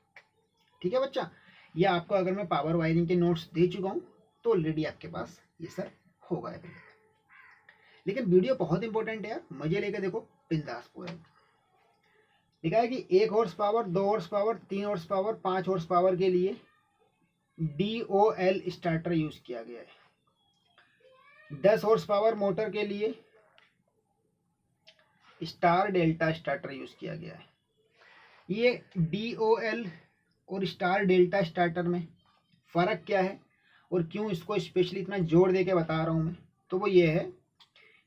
ठीक है बच्चा। या आपको अगर मैं पावर वायरिंग के नोट्स दे चुका हूँ तो ऑलरेडी आपके पास ये सब होगा अवेलेबल। लेकिन वीडियो बहुत इंपॉर्टेंट है यार, मजे लेके देखो, बिंदास पूरा। लिखा है कि 1 horse power, 2 horse power, 3 horse power, 5 horse power के लिए DOL स्टार्टर यूज किया गया है। 10 हॉर्स पावर मोटर के लिए स्टार डेल्टा स्टार्टर यूज किया गया है। ये DOL और स्टार डेल्टा स्टार्टर में फ़र्क क्या है और क्यों इसको स्पेशली इतना जोर दे के बता रहा हूँ मैं, तो वो ये है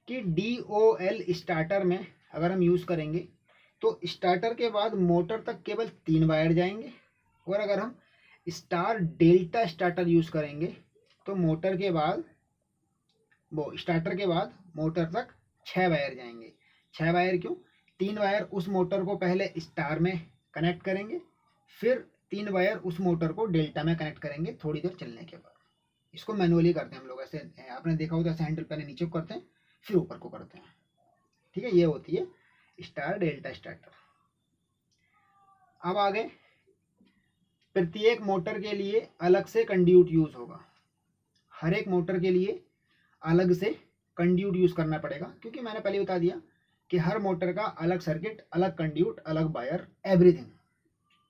कि DOL स्टार्टर में अगर हम यूज़ करेंगे तो स्टार्टर के बाद मोटर तक केवल 3 वायर जाएंगे, और अगर हम स्टार डेल्टा स्टार्टर यूज़ करेंगे तो मोटर के बाद स्टार्टर के बाद मोटर तक 6 वायर जाएंगे। 6 वायर क्यों? 3 वायर उस मोटर को पहले स्टार में कनेक्ट करेंगे, फिर 3 वायर उस मोटर को डेल्टा में कनेक्ट करेंगे थोड़ी देर चलने के बाद। इसको मैनुअली करते हैं हम लोग, ऐसे आपने देखा हो तो ऐसे हैंडल पहले नीचे को करते हैं फिर ऊपर को करते हैं, ठीक है। ये होती है स्टार डेल्टा स्टार्टर। अब आगे, प्रत्येक मोटर के लिए अलग से कंड्यूट यूज होगा। हर एक मोटर के लिए अलग से कंड्यूट यूज करना पड़ेगा, क्योंकि मैंने पहले बता दिया कि हर मोटर का अलग सर्किट, अलग कंड्यूट, अलग वायर, एवरीथिंग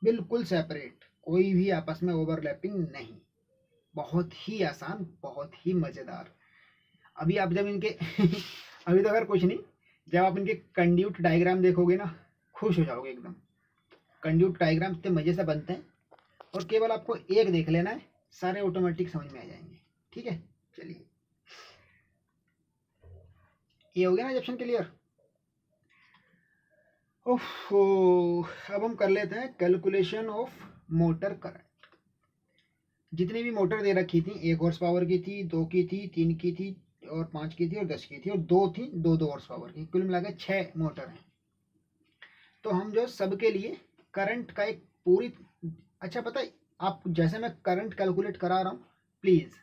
बिल्कुल सेपरेट, कोई भी आपस में ओवरलैपिंग नहीं। बहुत ही आसान, बहुत ही मज़ेदार। अभी आप जब इनके अभी तो अगर कुछ नहीं, जब आप इनके कंड्यूट डायग्राम देखोगे ना, खुश हो जाओगे एकदम। कंड्यूट डायग्राम इतने मज़े से बनते हैं, और केवल आपको एक देख लेना है, सारे ऑटोमेटिक समझ में आ जाएंगे, ठीक है। चलिए, ये हो गया ना ऑप्शन क्लियर। ओहो, अब हम कर लेते हैं कैलकुलेशन ऑफ मोटर करंट। जितनी भी मोटर दे रखी थी, 1 हॉर्स पावर की थी, 2 की थी, 3 की थी, और 5 की थी, और 10 की थी, और 2 थी 2 हॉर्स पावर की, कुल मिला के 6 मोटर हैं। तो हम जो सबके लिए करंट का एक पूरी, अच्छा पता है आप, जैसे मैं करंट कैलकुलेट करा रहा हूँ, प्लीज़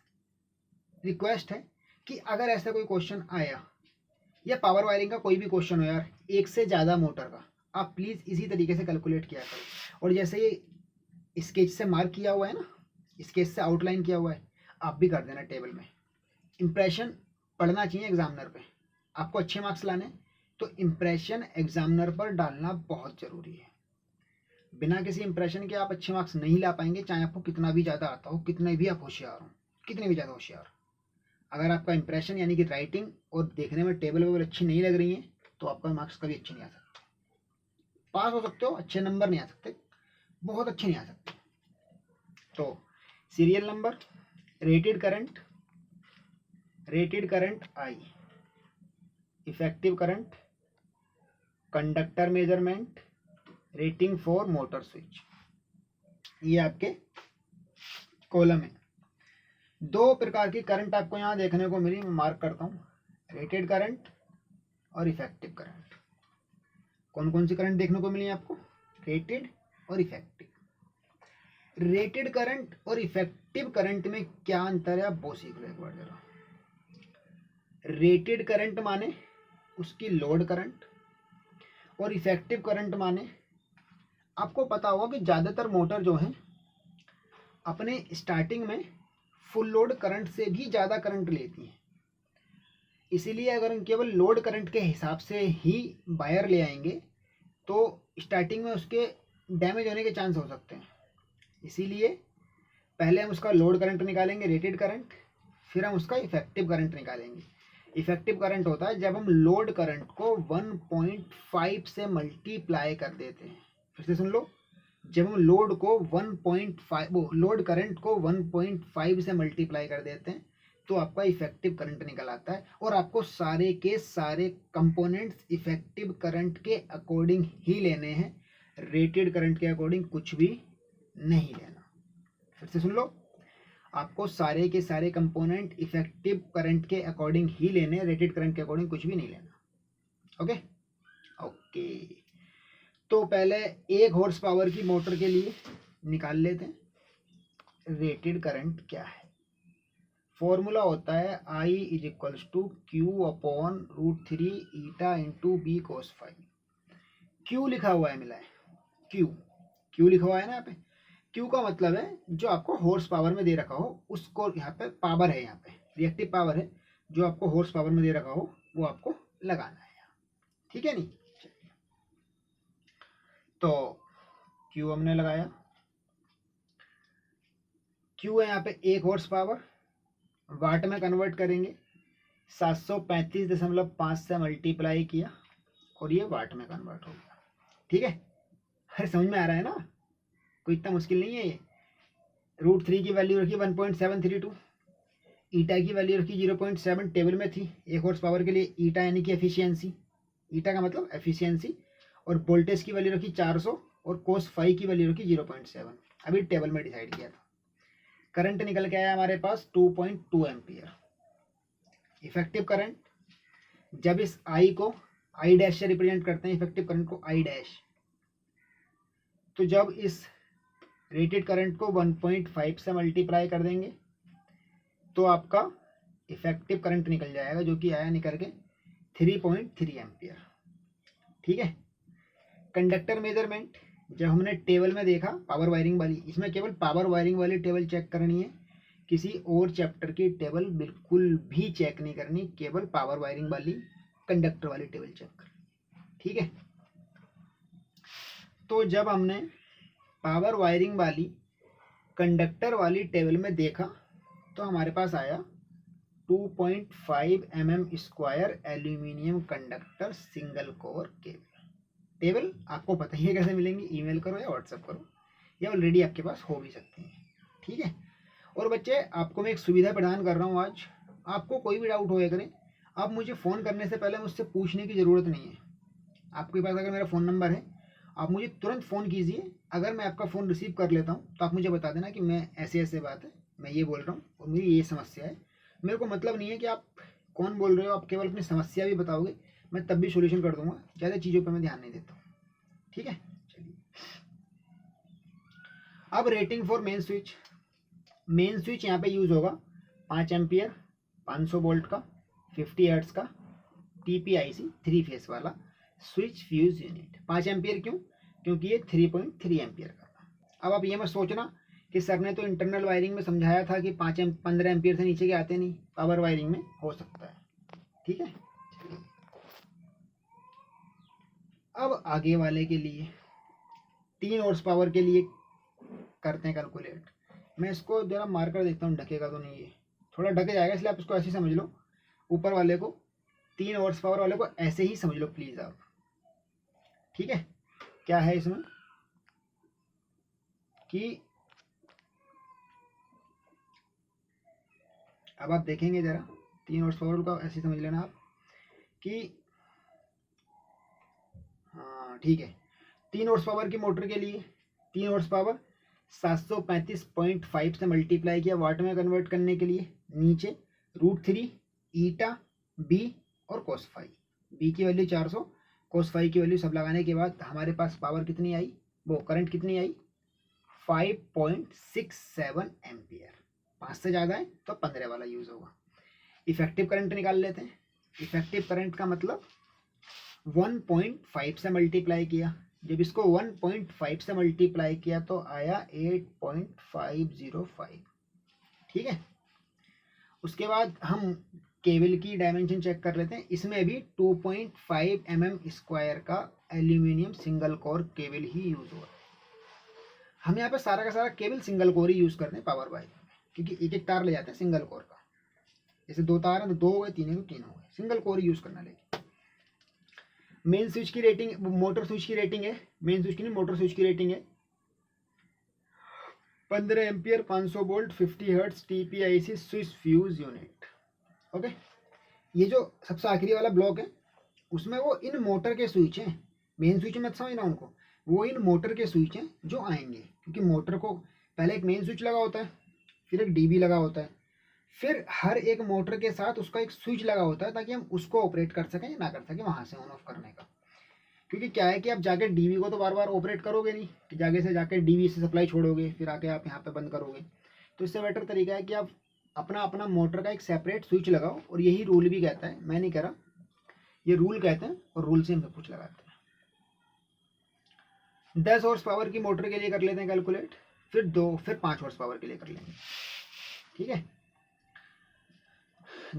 रिक्वेस्ट है कि अगर ऐसा कोई क्वेश्चन आया या पावर वायरिंग का कोई भी क्वेश्चन हो यार, 1 से ज़्यादा मोटर का, आप प्लीज़ इसी तरीके से कैलकुलेट किया करो। और जैसे ये स्केच से मार्क किया हुआ है ना, स्केच से आउटलाइन किया हुआ है, आप भी कर देना टेबल में। इम्प्रेशन पढ़ना चाहिए एग्जामिनर पे, आपको अच्छे मार्क्स लाने, तो इम्प्रेशन एग्जामिनर पर डालना बहुत ज़रूरी है। बिना किसी इम्प्रेशन के आप अच्छे मार्क्स नहीं ला पाएंगे, चाहे आपको कितना भी ज़्यादा आता हो, कितने भी आप होशियार हो, कितने भी ज़्यादा होशियार। अगर आपका इंप्रेशन यानी कि राइटिंग और देखने में टेबल वेबल अच्छी नहीं लग रही है, तो आपका मार्क्स कभी अच्छे नहीं आ सकते। पास हो सकते हो, अच्छे नंबर नहीं आ सकते, बहुत अच्छे नहीं आ सकते। तो serial number, rated current I, effective current, conductor measurement, rating for motor switch, ये आपके कॉलम है। 2 प्रकार की करंट आपको यहाँ देखने को मिली, मैं मार्क करता हूँ, रेटेड करंट और इफेक्टिव करंट। कौन कौन सी करंट देखने को मिली आपको? रेटेड और इफेक्टिव। रेटेड करंट और इफेक्टिव करंट में क्या अंतर है, आप वो सीख लो एक बार जरा। रेटेड करंट माने उसकी लोड करंट, और इफेक्टिव करंट माने, आपको पता होगा कि ज़्यादातर मोटर जो हैं अपने स्टार्टिंग में फुल लोड करंट से भी ज़्यादा करंट लेती हैं। इसीलिए अगर हम केवल लोड करंट के हिसाब से ही वायर ले आएंगे तो स्टार्टिंग में उसके डैमेज होने के चांस हो सकते हैं। इसीलिए पहले हम उसका लोड करंट निकालेंगे, रेटेड करंट, फिर हम उसका इफेक्टिव करंट निकालेंगे। इफेक्टिव करंट होता है जब हम लोड करंट को 1.5 से मल्टीप्लाई कर देते हैं। फिर से सुन लो, जब हम लोड को 1.5 लोड करंट को 1.5 से मल्टीप्लाई कर देते हैं तो आपका इफेक्टिव करंट निकल आता है, और आपको सारे के सारे कंपोनेंट्स इफेक्टिव करंट के अकॉर्डिंग ही लेने हैं, रेटेड करंट के अकॉर्डिंग कुछ भी नहीं लेना। फिर से सुन लो, आपको सारे के सारे कंपोनेंट इफेक्टिव करंट के अकॉर्डिंग ही लेने, रेटेड करंट के अकॉर्डिंग कुछ भी नहीं लेना। ओके ओके, तो पहले 1 हॉर्स पावर की मोटर के लिए निकाल लेते हैं रेटेड करंट क्या है। फॉर्मूला होता है I is equals to Q upon √3 eta into B cos phi. Q लिखा हुआ है, मिला है क्यू लिखा हुआ है ना यहाँ पे। क्यू का मतलब है जो आपको हॉर्स पावर में दे रखा हो उसको, यहाँ पे पावर है, यहाँ पे रिएक्टिव पावर है, जो आपको हॉर्स पावर में दे रखा हो वो आपको लगाना है यहाँ, ठीक है नहीं। तो क्यू हमने लगाया, क्यू है यहाँ पे 1 हॉर्स पावर, वाट में कन्वर्ट करेंगे 735.5 से मल्टीप्लाई किया और ये वाट में कन्वर्ट हो गया, ठीक है। अरे समझ में आ रहा है ना, कोई इतना मुश्किल नहीं है ये। √3 की वैल्यू रखी 1.732, ईटा की वैल्यू रखी 0.7, टेबल में थी 1 हॉर्स पावर के लिए ईटा यानी कि एफिशिएंसी, ईटा का मतलब एफिशिएंसी, और वोल्टेज की वैल्यू रखी 400 और कोस फाई की वैल्यू रखी 0.7, अभी टेबल में डिसाइड किया था। करंट निकल के आया हमारे पास 2.2 एम्पियर। इफेक्टिव करंट, जब इस आई को आई डैश से रिप्रेजेंट करते हैं, इफेक्टिव करंट को आई डैश, तो जब इस रेटेड करंट को 1.5 से मल्टीप्लाई कर देंगे तो आपका इफेक्टिव करंट निकल जाएगा, जो कि आया निकल के 3.3 एम्पियर, ठीक है। कंडक्टर मेजरमेंट, जब हमने टेबल में देखा पावर वायरिंग वाली, इसमें केवल पावर वायरिंग वाली टेबल चेक करनी है, किसी और चैप्टर की टेबल बिल्कुल भी चेक नहीं करनी, केवल पावर वायरिंग वाली कंडक्टर वाली टेबल चेक करनी, ठीक है। तो जब हमने पावर वायरिंग वाली कंडक्टर वाली टेबल में देखा तो हमारे पास आया 2.5 mm square aluminium conductor single core cable. Table आपको पता ही है कैसे मिलेंगी, ईमेल करो या व्हाट्सएप करो, या ऑलरेडी आपके पास हो भी सकती हैं, ठीक है। और बच्चे आपको मैं एक सुविधा प्रदान कर रहा हूँ आज, आपको कोई भी डाउट होया करें, आप मुझे फ़ोन करने से पहले मुझसे पूछने की ज़रूरत नहीं है। आपके पास अगर मेरा फ़ोन नंबर है, आप मुझे तुरंत फ़ोन कीजिए, अगर मैं आपका फ़ोन रिसीव कर लेता हूँ तो आप मुझे बता देना कि मैं ऐसे ऐसे बात है, मैं ये बोल रहा हूँ और मेरी ये समस्या है। मेरे को मतलब नहीं है कि आप कौन बोल रहे हो, आप केवल अपनी समस्या भी बताओगे, मैं तब भी सोल्यूशन कर दूंगा, ज़्यादा चीज़ों पर मैं ध्यान नहीं देता हूँ, ठीक है। चलिए अब rating for main switch. Main switch यहाँ पे यूज़ होगा 5 एम्पियर 500 वोल्ट का 50 हर्ट्ज का TPIC 3 फेस वाला स्विच फ्यूज यूनिट। 5 एम्पियर क्यों? क्योंकि ये 3.3 एम्पियर का था। अब आप ये मत सोचना कि सर ने तो इंटरनल वायरिंग में समझाया था कि 15 एम्पियर से नीचे के आते नहीं, पावर वायरिंग में हो सकता है, ठीक है। अब आगे वाले के लिए 3 हॉर्स पावर के लिए करते हैं कैलकुलेट। मैं इसको जरा मार्कर देखता हूँ, ढकेगा तो नहीं, ये थोड़ा ढके जाएगा, इसलिए आप इसको ऐसे समझ लो, ऊपर वाले को 3 हॉर्स पावर वाले को ऐसे ही समझ लो प्लीज़ आप, ठीक है। क्या है इसमें कि अब आप देखेंगे जरा 3 हॉर्स पावर का ऐसे समझ लेना आप कि हाँ ठीक है, 3 हॉर्स पावर की मोटर के लिए 3 हॉर्स पावर 735.5 से मल्टीप्लाई किया वाट में कन्वर्ट करने के लिए, नीचे √3 ईटा बी और कोस फाई, बी की वैल्यू 400, कोस फाई की वैल्यू सब लगाने के बाद हमारे पास पावर कितनी आई, वो करंट कितनी आई 5.67 एम्पियर। 5 से ज़्यादा है तो 15 वाला यूज़ होगा। इफेक्टिव करंट निकाल लेते हैं। इफेक्टिव करंट का मतलब 1.5 से मल्टीप्लाई किया, जब इसको 1.5 से मल्टीप्लाई किया तो आया 8.505, ठीक है। उसके बाद हम केबल की डायमेंशन चेक कर लेते हैं। इसमें भी 2.5 mm स्क्वायर का एल्यूमिनियम सिंगल कोर केबल ही यूज़ हुआ है। हम यहाँ पे सारा का सारा केबल सिंगल कोर ही यूज़ करते हैं पावर वायर में, क्योंकि एक एक तार ले जाते हैं सिंगल कोर का। जैसे 2 तार हैं तो 2 हो गए, 3 है तो 3 हो गए, सिंगल कोर यूज़ करना। लेकिन मेन स्विच की रेटिंग, मोटर स्विच की रेटिंग है, मेन स्विच की नहीं मोटर स्विच की रेटिंग है 15 ampere 500 volt 50 hertz TPIC switch fuse unit, okay. ये जो सबसे आखिरी वाला ब्लॉक है उसमें वो इन मोटर के स्विच हैं, मेन स्विच मत समझना उनको, वो इन मोटर के स्विच हैं जो आएंगे, क्योंकि मोटर को पहले एक मेन स्विच लगा होता है, फिर एक DB लगा होता है, फिर हर एक मोटर के साथ उसका एक स्विच लगा होता है ताकि हम उसको ऑपरेट कर सकें या ना कर सकें वहाँ से ऑन ऑफ करने का। क्योंकि क्या है कि आप जाके डीवी को तो बार बार ऑपरेट करोगे नहीं कि जाके डीवी से सप्लाई छोड़ोगे फिर आके आप यहाँ पे बंद करोगे। तो इससे बेटर तरीका है कि आप अपना अपना मोटर का एक सेपरेट स्विच लगाओ, और यही रूल भी कहता है, मैं नहीं कह रहा, ये रूल कहते हैं और रूल से हम सब कुछ लगाते हैं। 10 हॉर्स पावर की मोटर के लिए कर लेते हैं कैलकुलेट, फिर 5 हॉर्स पावर के लिए कर लेंगे। ठीक है,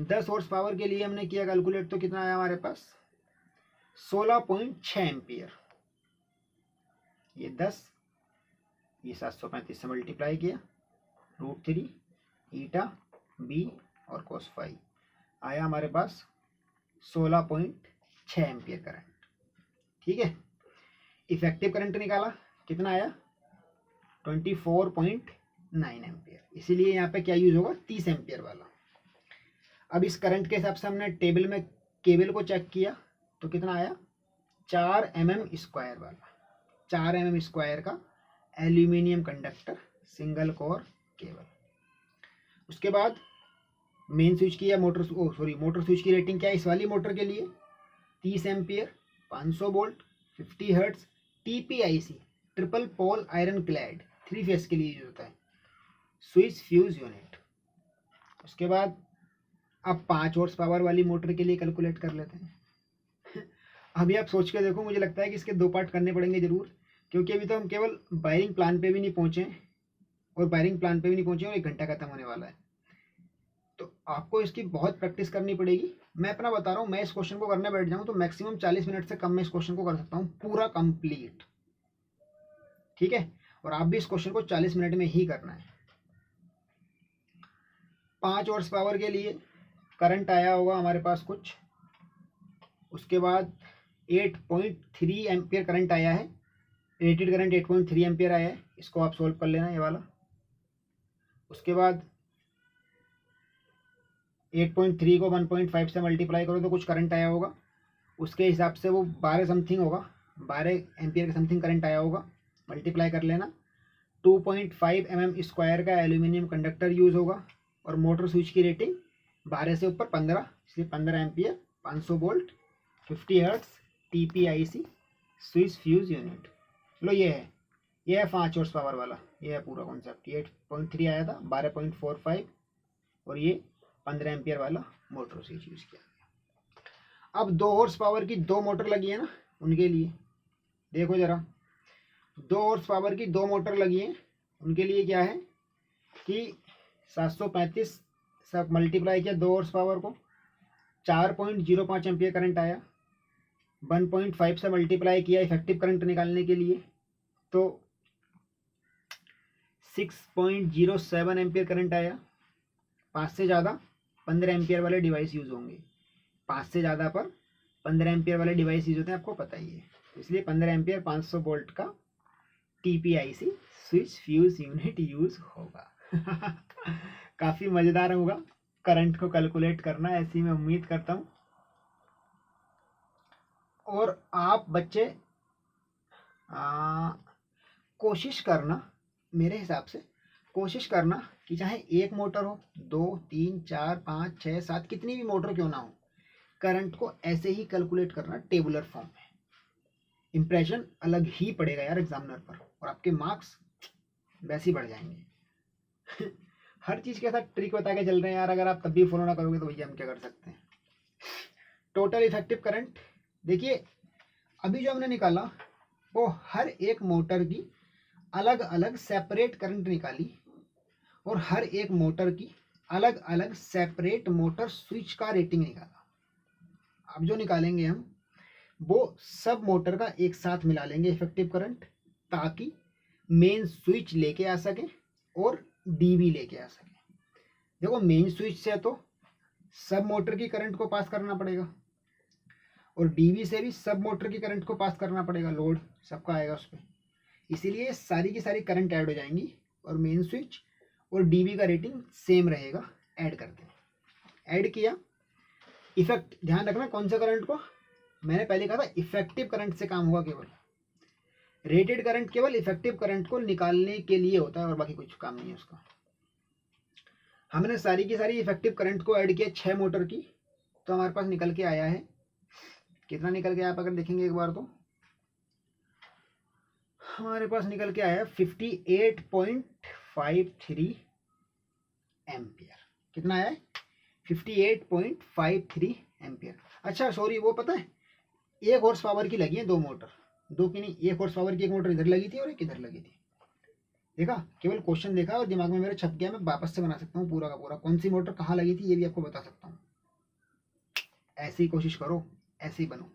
10 हॉर्स पावर के लिए हमने किया कैलकुलेट, तो कितना आया हमारे पास 16.6 एम्पियर। ये 10, ये 735 से मल्टीप्लाई किया, √3 ईटा बी और cos फाई, आया हमारे पास 16.6 एम्पियर करंट। ठीक है, इफेक्टिव करंट निकाला, कितना आया 24.9 एम्पियर। इसीलिए यहाँ पे क्या यूज होगा 30 एम्पियर वाला। अब इस करंट के हिसाब से हमने टेबल में केबल को चेक किया, तो कितना आया 4 mm स्क्वायर वाला, 4 mm स्क्वायर का aluminium conductor single core cable. उसके बाद मेन स्विच की या मोटर स्विच की रेटिंग क्या है इस वाली मोटर के लिए 30 ampere, 500 volt, 50 hertz, TPIC triple pole iron clad 3 phase के लिए यूज होता है, स्विच फ्यूज यूनिट। उसके बाद अब 5 हॉर्स पावर वाली मोटर के लिए कैलकुलेट कर लेते हैं। अभी आप सोच के देखो, मुझे लगता है कि इसके 2 पार्ट करने पड़ेंगे जरूर, क्योंकि अभी तो हम केवल वायरिंग प्लान पे भी नहीं पहुंचे और 1 घंटा खत्म होने वाला है। तो आपको इसकी बहुत प्रैक्टिस करनी पड़ेगी। मैं अपना बता रहा हूँ, मैं इस क्वेश्चन को करने बैठ जाऊँ तो मैक्सिमम 40 मिनट से कम में इस क्वेश्चन को कर सकता हूँ पूरा कंप्लीट। ठीक है, और आप भी इस क्वेश्चन को 40 मिनट में ही करना है। 5 हॉर्स पावर के लिए करंट आया होगा हमारे पास कुछ, उसके बाद 8.3 एम्पियर करंट आया है, रेटेड करंट 8.3 एम्पियर आया है, इसको आप सोल्व कर लेना ये वाला। उसके बाद 8.3 को 1.5 से मल्टीप्लाई करो तो कुछ करंट आया होगा, उसके हिसाब से वो 12 समथिंग होगा, 12 एम्पियर का समथिंग करंट आया होगा, मल्टीप्लाई कर लेना। 2.5 mm स्क्वायर का एल्यूमिनियम कंडक्टर यूज होगा, और मोटर स्विच की रेटिंग 12 से ऊपर 15, इसलिए 15 ampere, 500 volt, 50 hertz, TPIC switch fuse unit. लो ये है 5 हॉर्स पावर वाला, ये है पूरा कॉन्सेप्ट। 8.3 आया था, 12.45 और ये 15 एम्पियर वाला मोटर स्विच यूज किया। अब 2 हॉर्स पावर की 2 मोटर लगी है ना, उनके लिए देखो जरा, 2 हॉर्स पावर की 2 मोटर लगी है, उनके लिए क्या है कि 735 सब मल्टीप्लाई किया 2 हॉर्स पावर को, 4.05 एम्पियर करंट आया, 1.5 से मल्टीप्लाई किया इफेक्टिव करंट निकालने के लिए, तो 6.07 एम्पियर करंट आया। 5 से ज़्यादा 15 एम्पियर वाले डिवाइस यूज होंगे, 5 से ज़्यादा पर 15 एम्पियर वाले डिवाइस यूज होते हैं, आपको पता ही है। इसलिए 15 एम्पियर 500 वोल्ट का TPIC switch fuse unit use होगा। काफ़ी मज़ेदार होगा करंट को कैलकुलेट करना, ऐसी मैं उम्मीद करता हूँ। और आप बच्चे कोशिश करना, मेरे हिसाब से कोशिश करना कि चाहे एक मोटर हो, 2, 3, 4, 5, 6, 7 कितनी भी मोटर क्यों ना हो, करंट को ऐसे ही कैलकुलेट करना टेबुलर फॉर्म में। इंप्रेशन अलग ही पड़ेगा यार एग्जामिनर पर, और आपके मार्क्स वैसे ही बढ़ जाएंगे। हर चीज़ के साथ ट्रिक बता के चल रहे हैं यार, अगर आप तब भी फॉलो ना करोगे तो भैया हम क्या कर सकते हैं। टोटल इफेक्टिव करंट देखिए, अभी जो हमने निकाला वो हर एक मोटर की अलग अलग सेपरेट करंट निकाली, और हर एक मोटर की अलग अलग सेपरेट मोटर स्विच का रेटिंग निकाला। अब जो निकालेंगे हम वो सब मोटर का एक साथ मिला लेंगे इफेक्टिव करंट, ताकि मेन स्विच लेके आ सके और DB लेके आ सके। देखो मेन स्विच से तो सब मोटर की करंट को पास करना पड़ेगा, और DB से भी सब मोटर की करंट को पास करना पड़ेगा, लोड सबका आएगा उस पर। इसीलिए सारी की सारी करंट ऐड हो जाएंगी, और मेन स्विच और DB का रेटिंग सेम रहेगा। ऐड करते हैं, ऐड किया, इफेक्ट ध्यान रखना कौन सा करंट को, मैंने पहले कहा था इफेक्टिव करंट से काम होगा केवल, रेटेड करंट केवल इफेक्टिव करंट को निकालने के लिए होता है और बाकी कुछ काम नहीं है उसका। हमने सारी की सारी इफेक्टिव करंट को ऐड किया 6 मोटर की, तो हमारे पास निकल के आया है, कितना निकल के आप अगर देखेंगे एक बार तो हमारे पास निकल के आया 58.53 एम्पियर। कितना आया है? 58.53 एम्पियर। अच्छा सॉरी, वो पता है 1 हॉर्स पावर की लगी है 2 मोटर, 2 की नहीं, 1 हॉर्स पावर की एक मोटर इधर लगी थी और एक इधर लगी थी। देखा, केवल क्वेश्चन देखा और दिमाग में मेरे छप गया, मैं वापस से बना सकता हूँ पूरा का पूरा, कौन सी मोटर कहाँ लगी थी ये भी आपको बता सकता हूँ। ऐसी ही कोशिश करो, ऐसे ही बनो,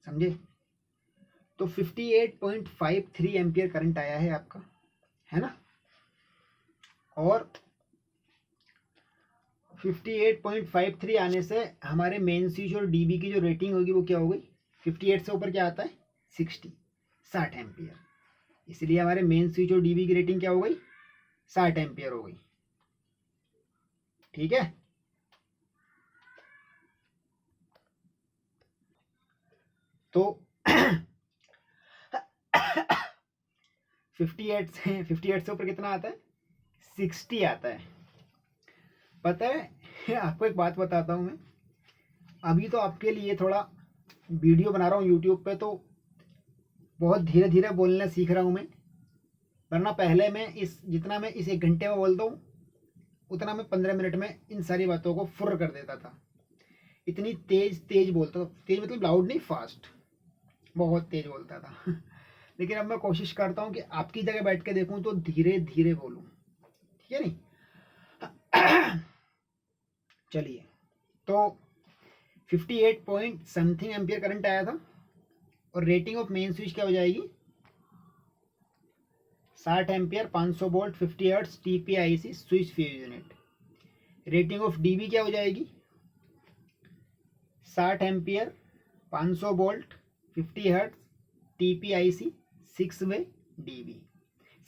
समझे? तो 58.53 एम्पियर करंट आया है आपका, है ना? और 58.53 आने से हमारे मेन स्विच और डीबी की जो रेटिंग होगी वो क्या हो गई? 58 से ऊपर क्या आता है? 60 एम्पियर। इसलिए हमारे मेन स्विच और डीबी की रेटिंग क्या हो गई? 60 एम्पियर हो गई। ठीक है, तो 58 से ऊपर कितना आता है? 60 आता है। पता है आपको एक बात बताता हूँ मैं, अभी तो आपके लिए थोड़ा वीडियो बना रहा हूँ यूट्यूब पे, तो बहुत धीरे धीरे बोलना सीख रहा हूँ मैं, वरना पहले मैं जितना मैं इस 1 घंटे में बोलता हूँ उतना मैं 15 मिनट में इन सारी बातों को फुर्र कर देता था। इतनी तेज तेज बोलता था, तेज मतलब लाउड नहीं, फास्ट, बहुत तेज बोलता था। लेकिन अब मैं कोशिश करता हूँ कि आपकी जगह बैठ के देखूँ तो धीरे धीरे बोलूँ, ठीक है नहीं? चलिए, तो 58 पॉइंट समथिंग एम्पियर करंट आया था और रेटिंग ऑफ मेन स्विच क्या हो जाएगी? 60 ampere, 500 volt, 50 hertz, TPIC switch fuse unit. Rating of dB क्या हो जाएगी? 60 एम्पियर, 500 वोल्ट, 50 हर्ट्ज, TPIC 6 वे डीबी।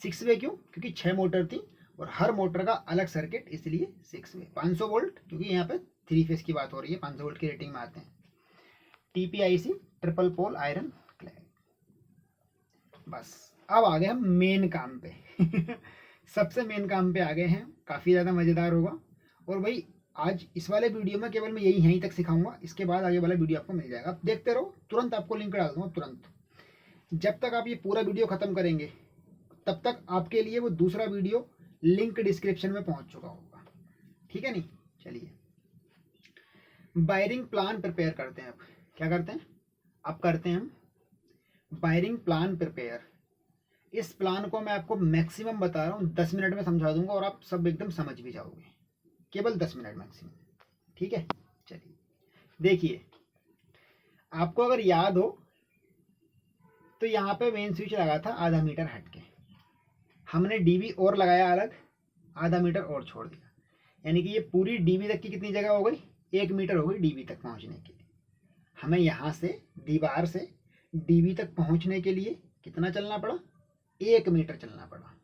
6 वे क्यों? क्योंकि 6 मोटर थी और हर मोटर का अलग सर्किट, इसलिए 6 वे। 500 वोल्ट क्योंकि यहाँ पे 3 फेज की बात हो रही है, 500 वोल्ट की रेटिंग में आते हैं। TPIC triple pole iron clad. बस अब आ गए हम मेन काम पे। सबसे मेन काम पे आ गए हैं, काफ़ी ज़्यादा मज़ेदार होगा। और भाई आज इस वाले वीडियो में केवल मैं यहीं तक सिखाऊंगा, इसके बाद आगे वाला वीडियो आपको मिल जाएगा, आप देखते रहो, तुरंत आपको लिंक डाल दूंगा तुरंत। जब तक आप ये पूरा वीडियो ख़त्म करेंगे तब तक आपके लिए वो दूसरा वीडियो लिंक डिस्क्रिप्शन में पहुंच चुका होगा, ठीक है नहीं? चलिए, वायरिंग प्लान प्रिपेयर करते हैं। अब क्या करते हैं? अब करते हैं हम वायरिंग प्लान प्रिपेयर। इस प्लान को मैं आपको मैक्सिमम बता रहा हूँ 10 मिनट में समझा दूंगा और आप सब एकदम समझ भी जाओगे, केवल 10 मिनट मैक्सिमम, ठीक है? चलिए देखिए, आपको अगर याद हो तो यहाँ पे मेन स्विच लगा था आधा मीटर हट के, हमने डीबी और लगाया अलग, आधा मीटर और छोड़ दिया, यानी कि ये पूरी डीबी तक की कितनी जगह हो गई? 1 मीटर हो गई डीबी तक पहुँचने के लिए। हमें यहाँ से दीवार से डीबी तक पहुँचने के लिए कितना चलना पड़ा? 1 मीटर चलना पड़ा,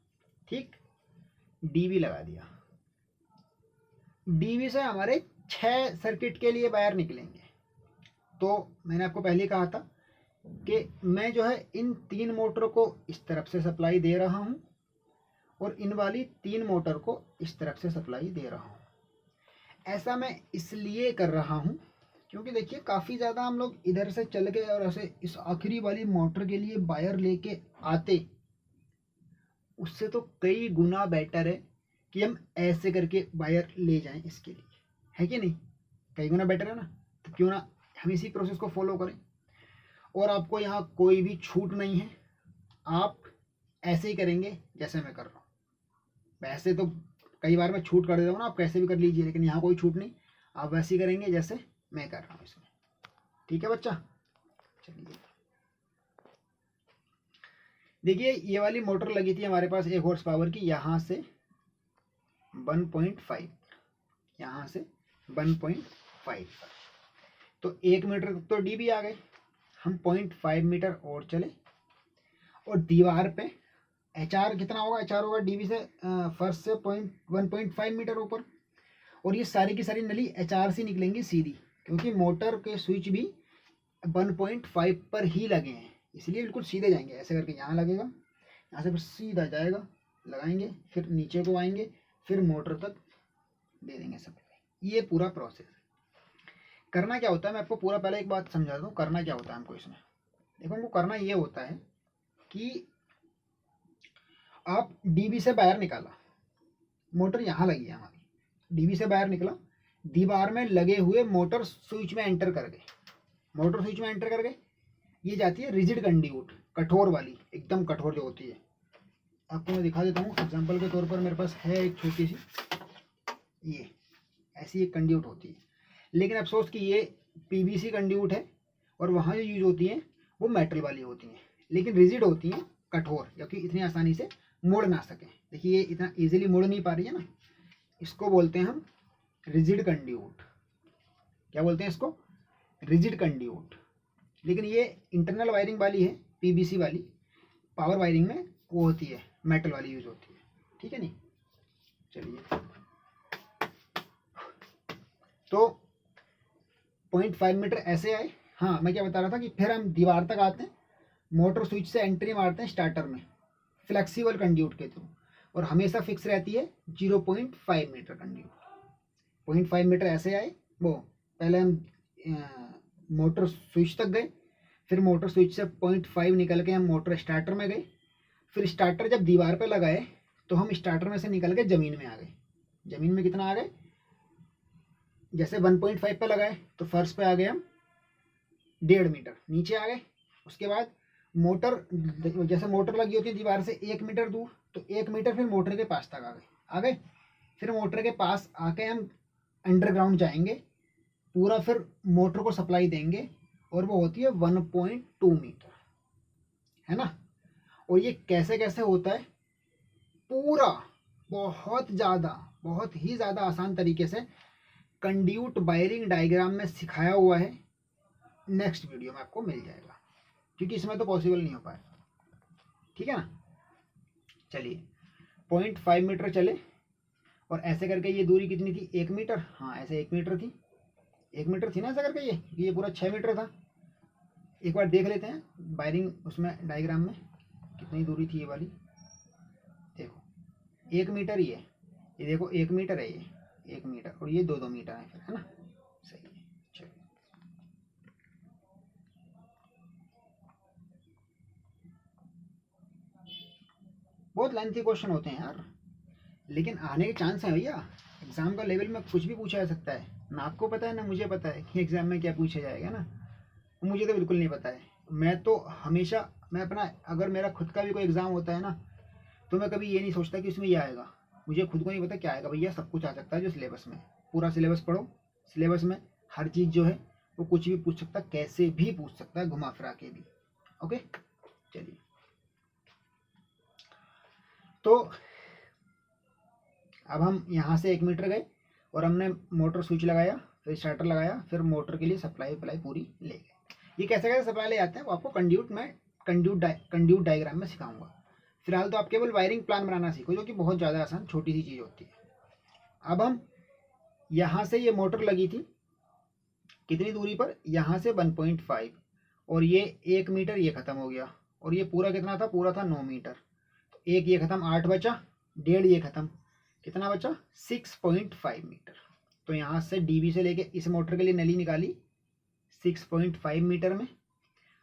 ठीक? डीबी लगा दिया। डीबी से हमारे 6 सर्किट के लिए वायर निकलेंगे। तो मैंने आपको पहले कहा था कि मैं जो है इन 3 मोटर को इस तरफ से सप्लाई दे रहा हूँ और इन वाली 3 मोटर को इस तरफ से सप्लाई दे रहा हूँ। ऐसा मैं इसलिए कर रहा हूँ क्योंकि देखिए काफ़ी ज़्यादा हम लोग इधर से चल गए और ऐसे इस आखिरी वाली मोटर के लिए वायर लेके आते, उससे तो कई गुना बेटर है कि हम ऐसे करके वायर ले जाएं इसके लिए, है कि नहीं? कई गुना बेटर है ना? तो क्यों ना हम इसी प्रोसेस को फॉलो करें। और आपको यहाँ कोई भी छूट नहीं है, आप ऐसे ही करेंगे जैसे मैं कर रहा हूँ। वैसे तो कई बार मैं छूट कर देता हूँ ना, आप कैसे भी कर लीजिए, लेकिन यहाँ कोई छूट नहीं, आप वैसे ही करेंगे जैसे मैं कर रहा हूँ इसमें, ठीक है बच्चा? चलिए देखिए, ये वाली मोटर लगी थी हमारे पास 1 हॉर्स पावर की, यहाँ से 1.5, यहाँ से 1.5, तो 1 मीटर तक तो डीबी आ गए। हम 0.5 मीटर और चले और दीवार पे HR कितना होगा? HR होगा डीबी से फर्श से 1.5 मीटर ऊपर, और ये सारी की सारी नली HR से निकलेंगी सीधी, क्योंकि मोटर के स्विच भी 1.5 पर ही लगे हैं, इसलिए बिल्कुल सीधे जाएंगे। ऐसे करके यहाँ लगेगा, यहाँ से फिर सीधा जाएगा, लगाएंगे, फिर नीचे को आएंगे, फिर मोटर तक दे देंगे सप्लाई। ये पूरा प्रोसेस करना क्या होता है, मैं आपको पूरा पहले एक बात समझा दूँ। करना क्या होता है हमको इसमें? देखो, हमको करना ये होता है कि आप डीबी से बाहर निकाला, मोटर यहाँ लगी है हमारी, डीबी से बाहर निकला, दीवार में लगे हुए मोटर स्विच में एंटर कर गए, मोटर स्विच में एंटर कर गए, ये जाती है रिजिड कंड्यूट, कठोर वाली, एकदम कठोर जो होती है। आपको मैं दिखा देता हूँ एग्जांपल के तौर पर। मेरे पास है एक छोटी सी, ये ऐसी एक कंड्यूट होती है, लेकिन अफसोस कि ये पीवीसी कंड्यूट है और वहाँ जो यूज होती हैं वो मेटल वाली होती हैं, लेकिन रिजिड होती हैं, कठोर, क्योंकि इतनी आसानी से मुड़ ना सकें। देखिए ये इतना इजीली मुड़ नहीं पा रही है ना, इसको बोलते हैं हम रिजिड कंड्यूट। क्या बोलते हैं इसको? Rigid conduit. लेकिन ये इंटरनल वायरिंग वाली है, पीवीसी वाली, पावर वायरिंग में वो होती है, मेटल वाली यूज होती है, ठीक है नहीं। चलिए, तो 0.5 मीटर ऐसे आए। हाँ, मैं क्या बता रहा था कि फिर हम दीवार तक आते हैं, मोटर स्विच से एंट्री मारते हैं स्टार्टर में फ्लेक्सिबल कंड्यूट के थ्रू, और हमेशा फिक्स रहती है 0.5 मीटर कंड्यूट। 0.5 मीटर ऐसे आए, वो पहले हम मोटर स्विच तक गए, फिर मोटर स्विच से 0.5 निकल के हम मोटर स्टार्टर में गए, फिर स्टार्टर जब दीवार पे लगाए तो हम स्टार्टर में से निकल के ज़मीन में आ गए। ज़मीन में कितना आ गए? जैसे 1.5 पे लगाए तो फर्श पे आ गए हम 1.5 मीटर नीचे आ गए। उसके बाद मोटर, जैसे मोटर लगी होती है दीवार से 1 मीटर दूर, तो 1 मीटर फिर मोटर के पास तक आ गए। फिर मोटर के पास आके हम अंडरग्राउंड जाएंगे, पूरा फिर मोटर को सप्लाई देंगे, और वो होती है 1.2 मीटर, है ना। और ये कैसे कैसे होता है पूरा, बहुत ही ज़्यादा आसान तरीके से कंड्यूट वायरिंग डायग्राम में सिखाया हुआ है। नेक्स्ट वीडियो में आपको मिल जाएगा, क्योंकि इसमें तो पॉसिबल नहीं हो पाएगा, ठीक है ना। चलिए, 0.5 मीटर चले, और ऐसे करके ये दूरी कितनी थी? 1 मीटर। हाँ, ऐसे 1 मीटर थी, 1 मीटर थी ना ऐसा करके, ये पूरा 6 मीटर था। एक बार देख लेते हैं वायरिंग उसमें डायग्राम में कितनी दूरी थी। ये वाली देखो 1 मीटर ही है, ये देखो 1 मीटर है, ये 1 मीटर, और ये 2 मीटर है फिर, है ना। सही है। चलो, बहुत लेंथी क्वेश्चन होते हैं यार, लेकिन आने के चांस हैं भैया। एग्जाम का लेवल में कुछ भी पूछा जा सकता है, ना आपको पता है ना मुझे पता है कि एग्जाम में क्या पूछा जाएगा ना। मुझे तो बिल्कुल नहीं पता है। मैं तो हमेशा, मैं अपना, अगर मेरा खुद का भी कोई एग्ज़ाम होता है ना, तो मैं कभी ये नहीं सोचता कि उसमें ये आएगा। मुझे खुद को नहीं पता क्या आएगा भैया, सब कुछ आ सकता है जो सिलेबस में। पूरा सिलेबस पढ़ो, सिलेबस में हर चीज़ जो है वो कुछ भी पूछ सकता है, कैसे भी पूछ सकता है, घुमा फिरा के भी। ओके, चलिए, तो अब हम यहाँ से 1 मीटर गए, और हमने मोटर स्विच लगाया, फिर स्टार्टर लगाया, फिर मोटर के लिए सप्लाई पूरी ले गए। ये कैसे कैसे सप्लाई ले जाते हैं वो आपको कंड्यूट डायग्राम में सिखाऊंगा। फिलहाल तो आप केवल वायरिंग प्लान बनाना सीखो, जो कि बहुत ज़्यादा आसान छोटी सी चीज़ होती है। अब हम यहाँ से, ये मोटर लगी थी कितनी दूरी पर? यहाँ से 1.5, और ये 1 मीटर ये ख़त्म हो गया, और ये पूरा कितना था? पूरा था 9 मीटर। तो एक ये ख़त्म, 8 बचा, 1.5 ये ख़त्म, कितना बचा? 6.5 मीटर। तो यहाँ से डीबी से लेके इस मोटर के लिए नली निकाली 6.5 मीटर में,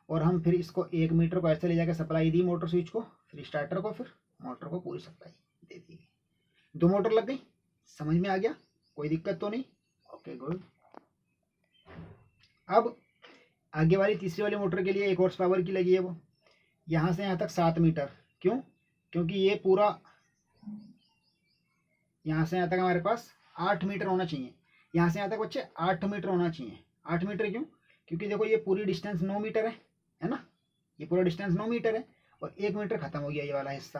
और हम फिर इसको 1 मीटर को ऐसे ले जाकर सप्लाई दी मोटर स्विच को, फिर स्टार्टर को, फिर मोटर को पूरी सप्लाई दे दी। 2 मोटर लग गई, समझ में आ गया? कोई दिक्कत तो नहीं? Okay, good. अब आगे वाली तीसरी वाली मोटर के लिए 1 हॉर्स पावर की लगी है, वो यहाँ से यहाँ तक 7 मीटर। क्यों? क्योंकि ये पूरा यहाँ से यहाँ तक हमारे पास 8 मीटर होना चाहिए। यहाँ से यहाँ तक बच्चे 8 मीटर होना चाहिए। 8 मीटर क्यों? क्योंकि देखो ये पूरी डिस्टेंस 9 मीटर है ना, ये पूरा डिस्टेंस 9 मीटर है, और 1 मीटर खत्म हो गया ये वाला हिस्सा,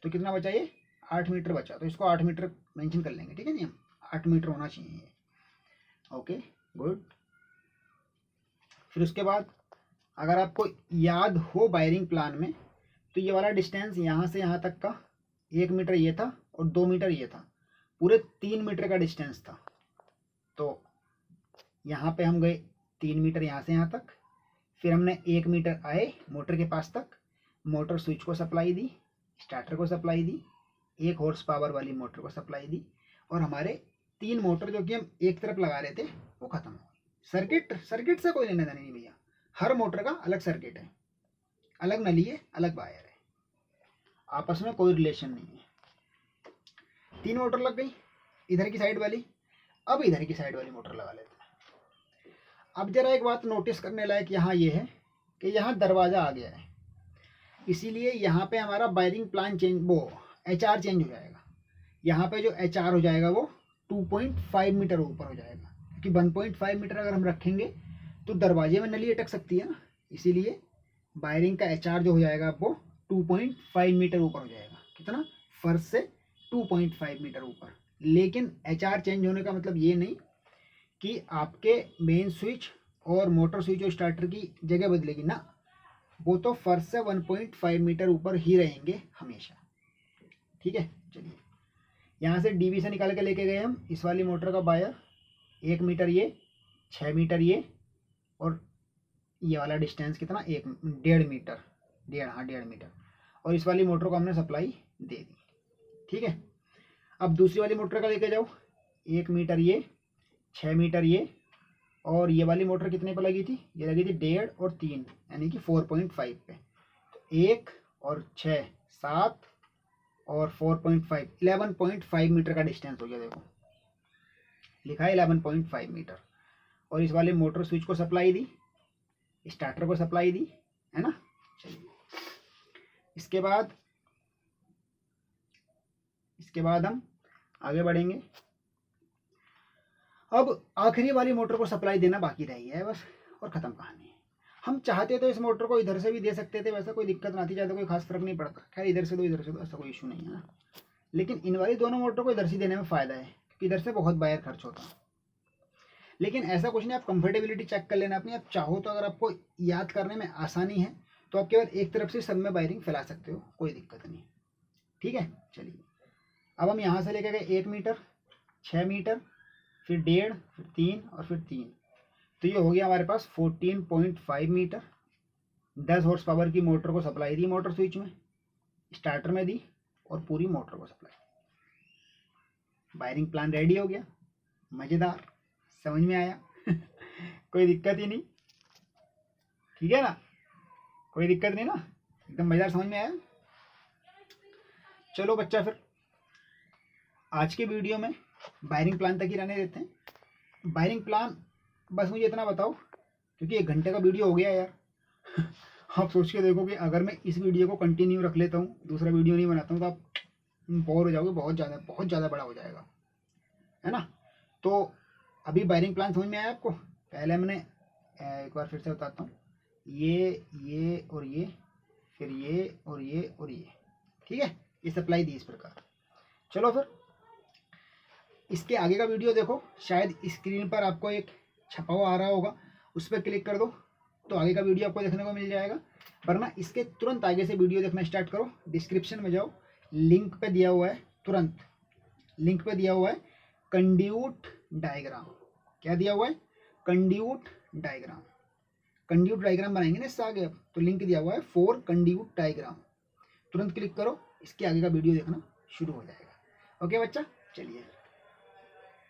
तो कितना बचा? ये 8 मीटर बचा, तो इसको 8 मीटर मेंशन कर लेंगे, ठीक है नहीं, हम 8 मीटर होना चाहिए ये। Okay, good. फिर उसके बाद अगर आपको याद हो वायरिंग प्लान में, तो ये वाला डिस्टेंस यहाँ से यहाँ तक का 1 मीटर ये था, और 2 मीटर ये था, पूरे 3 मीटर का डिस्टेंस था। तो यहाँ पे हम गए 3 मीटर यहाँ से यहाँ तक, फिर हमने 1 मीटर आए मोटर के पास तक, मोटर स्विच को सप्लाई दी, स्टार्टर को सप्लाई दी, 1 हॉर्स पावर वाली मोटर को सप्लाई दी, और हमारे 3 मोटर जो कि हम एक तरफ लगा रहे थे वो खत्म हो गए। सर्किट से कोई लेना देना नहीं भैया, हर मोटर का अलग सर्किट है, अलग नली है, अलग वायर है। आपस में कोई रिलेशन नहीं है। 3 मोटर लग गई इधर की साइड वाली। अब इधर की साइड वाली मोटर लगा लेते हैं। अब जरा एक बात नोटिस करने लायक यहाँ ये है कि यहाँ दरवाज़ा आ गया है, इसीलिए यहाँ पे हमारा वायरिंग प्लान चेंज, वो HR चेंज हो जाएगा। यहाँ पे जो HR हो जाएगा वो 2.5 मीटर ऊपर हो जाएगा, क्योंकि 1.5 मीटर अगर हम रखेंगे तो दरवाजे में नली अटक सकती है ना, इसीलिए वायरिंग का HR जो हो जाएगा वो 2.5 मीटर ऊपर हो जाएगा। कितना? फर्श से 2.5 मीटर ऊपर। लेकिन HR चेंज होने का मतलब ये नहीं कि आपके मेन स्विच और मोटर स्विच और स्टार्टर की जगह बदलेगी ना, वो तो फर्श से 1.5 मीटर ऊपर ही रहेंगे हमेशा। ठीक है, चलिए यहाँ से DB से निकाल के लेके गए हम इस वाली मोटर का वायर 1 मीटर ये, 6 मीटर ये, और ये वाला डिस्टेंस कितना? 1.5 मीटर, 1.5 मीटर। और इस वाली मोटर को हमने सप्लाई दे दी। ठीक है, अब दूसरी वाली मोटर का लेके जाओ 1 मीटर ये, 6 मीटर ये, और ये वाली मोटर कितने पे लगी थी? ये लगी थी 1.5 और 3, यानी कि 4.5 पे। 1 और 6 7 और 4.5 11.5 मीटर का डिस्टेंस हो गया। देखो लिखा है 11.5 मीटर। और इस वाले मोटर स्विच को सप्लाई दी, स्टार्टर को सप्लाई दी, है ना। चलिए इसके बाद हम आगे बढ़ेंगे। अब आखिरी वाली मोटर को सप्लाई देना बाकी रह गया है बस, और ख़त्म कहानी है। हम चाहते तो इस मोटर को इधर से भी दे सकते थे, वैसा कोई दिक्कत ना थी, ज़्यादा कोई खास फर्क नहीं पड़ता। खैर इधर से दो इधर से दो, ऐसा कोई इशू नहीं है ना। लेकिन इन वाली दोनों मोटर को इधर से देने में फ़ायदा है, क्योंकि इधर से बहुत वायर खर्च होता है। लेकिन ऐसा कुछ नहीं, आप कंफर्टेबिलिटी चेक कर लेना अपनी। आप चाहो तो अगर आपको याद करने में आसानी है तो आप केवल एक तरफ से सब में वायरिंग फैला सकते हो, कोई दिक्कत नहीं। ठीक है, चलिए अब हम यहाँ से लेके गए 1 मीटर, 6 मीटर, फिर 1.5, फिर 3 और फिर 3, तो ये हो गया हमारे पास 14.5 मीटर। 10 हॉर्स पावर की मोटर को सप्लाई दी, मोटर स्विच में, स्टार्टर में दी, और पूरी मोटर को सप्लाई। वायरिंग प्लान रेडी हो गया। मज़ेदार, समझ में आया? कोई दिक्कत ही नहीं, ठीक है ना, कोई दिक्कत नहीं ना, एकदम मज़ेदार, समझ में आया। चलो बच्चा, फिर आज के वीडियो में वायरिंग प्लान तक ही रहने देते हैं। वायरिंग प्लान बस मुझे इतना बताओ, क्योंकि 1 घंटे का वीडियो हो गया यार। आप सोच के देखो कि अगर मैं इस वीडियो को कंटिन्यू रख लेता हूँ, दूसरा वीडियो नहीं बनाता हूँ, तो आप बोर हो जाओगे, बहुत ज़्यादा बड़ा हो जाएगा, है ना। तो अभी वायरिंग प्लान समझ में आया आपको? पहले मैंने एक बार फिर से बताता हूँ, ये और ये, फिर ये और ये और ये, ठीक है, ये सप्लाई दी इस प्रकार। चलो फिर इसके आगे का वीडियो देखो, शायद स्क्रीन पर आपको एक छपा हुआ आ रहा होगा, उस पर क्लिक कर दो तो आगे का वीडियो आपको देखने को मिल जाएगा। वरना इसके तुरंत आगे से वीडियो देखना स्टार्ट करो। डिस्क्रिप्शन में जाओ, लिंक पे दिया हुआ है, तुरंत लिंक पे दिया हुआ है कंड्यूट डायग्राम। क्या दिया हुआ है? Conduit diagram. कंड्यूट डायग्राम बनाएंगे ना इससे आगे अब, तो लिंक दिया हुआ है फॉर कंड्यूट डायग्राम। तुरंत क्लिक करो, इसके आगे का वीडियो देखना शुरू हो जाएगा। ओके बच्चा, चलिए।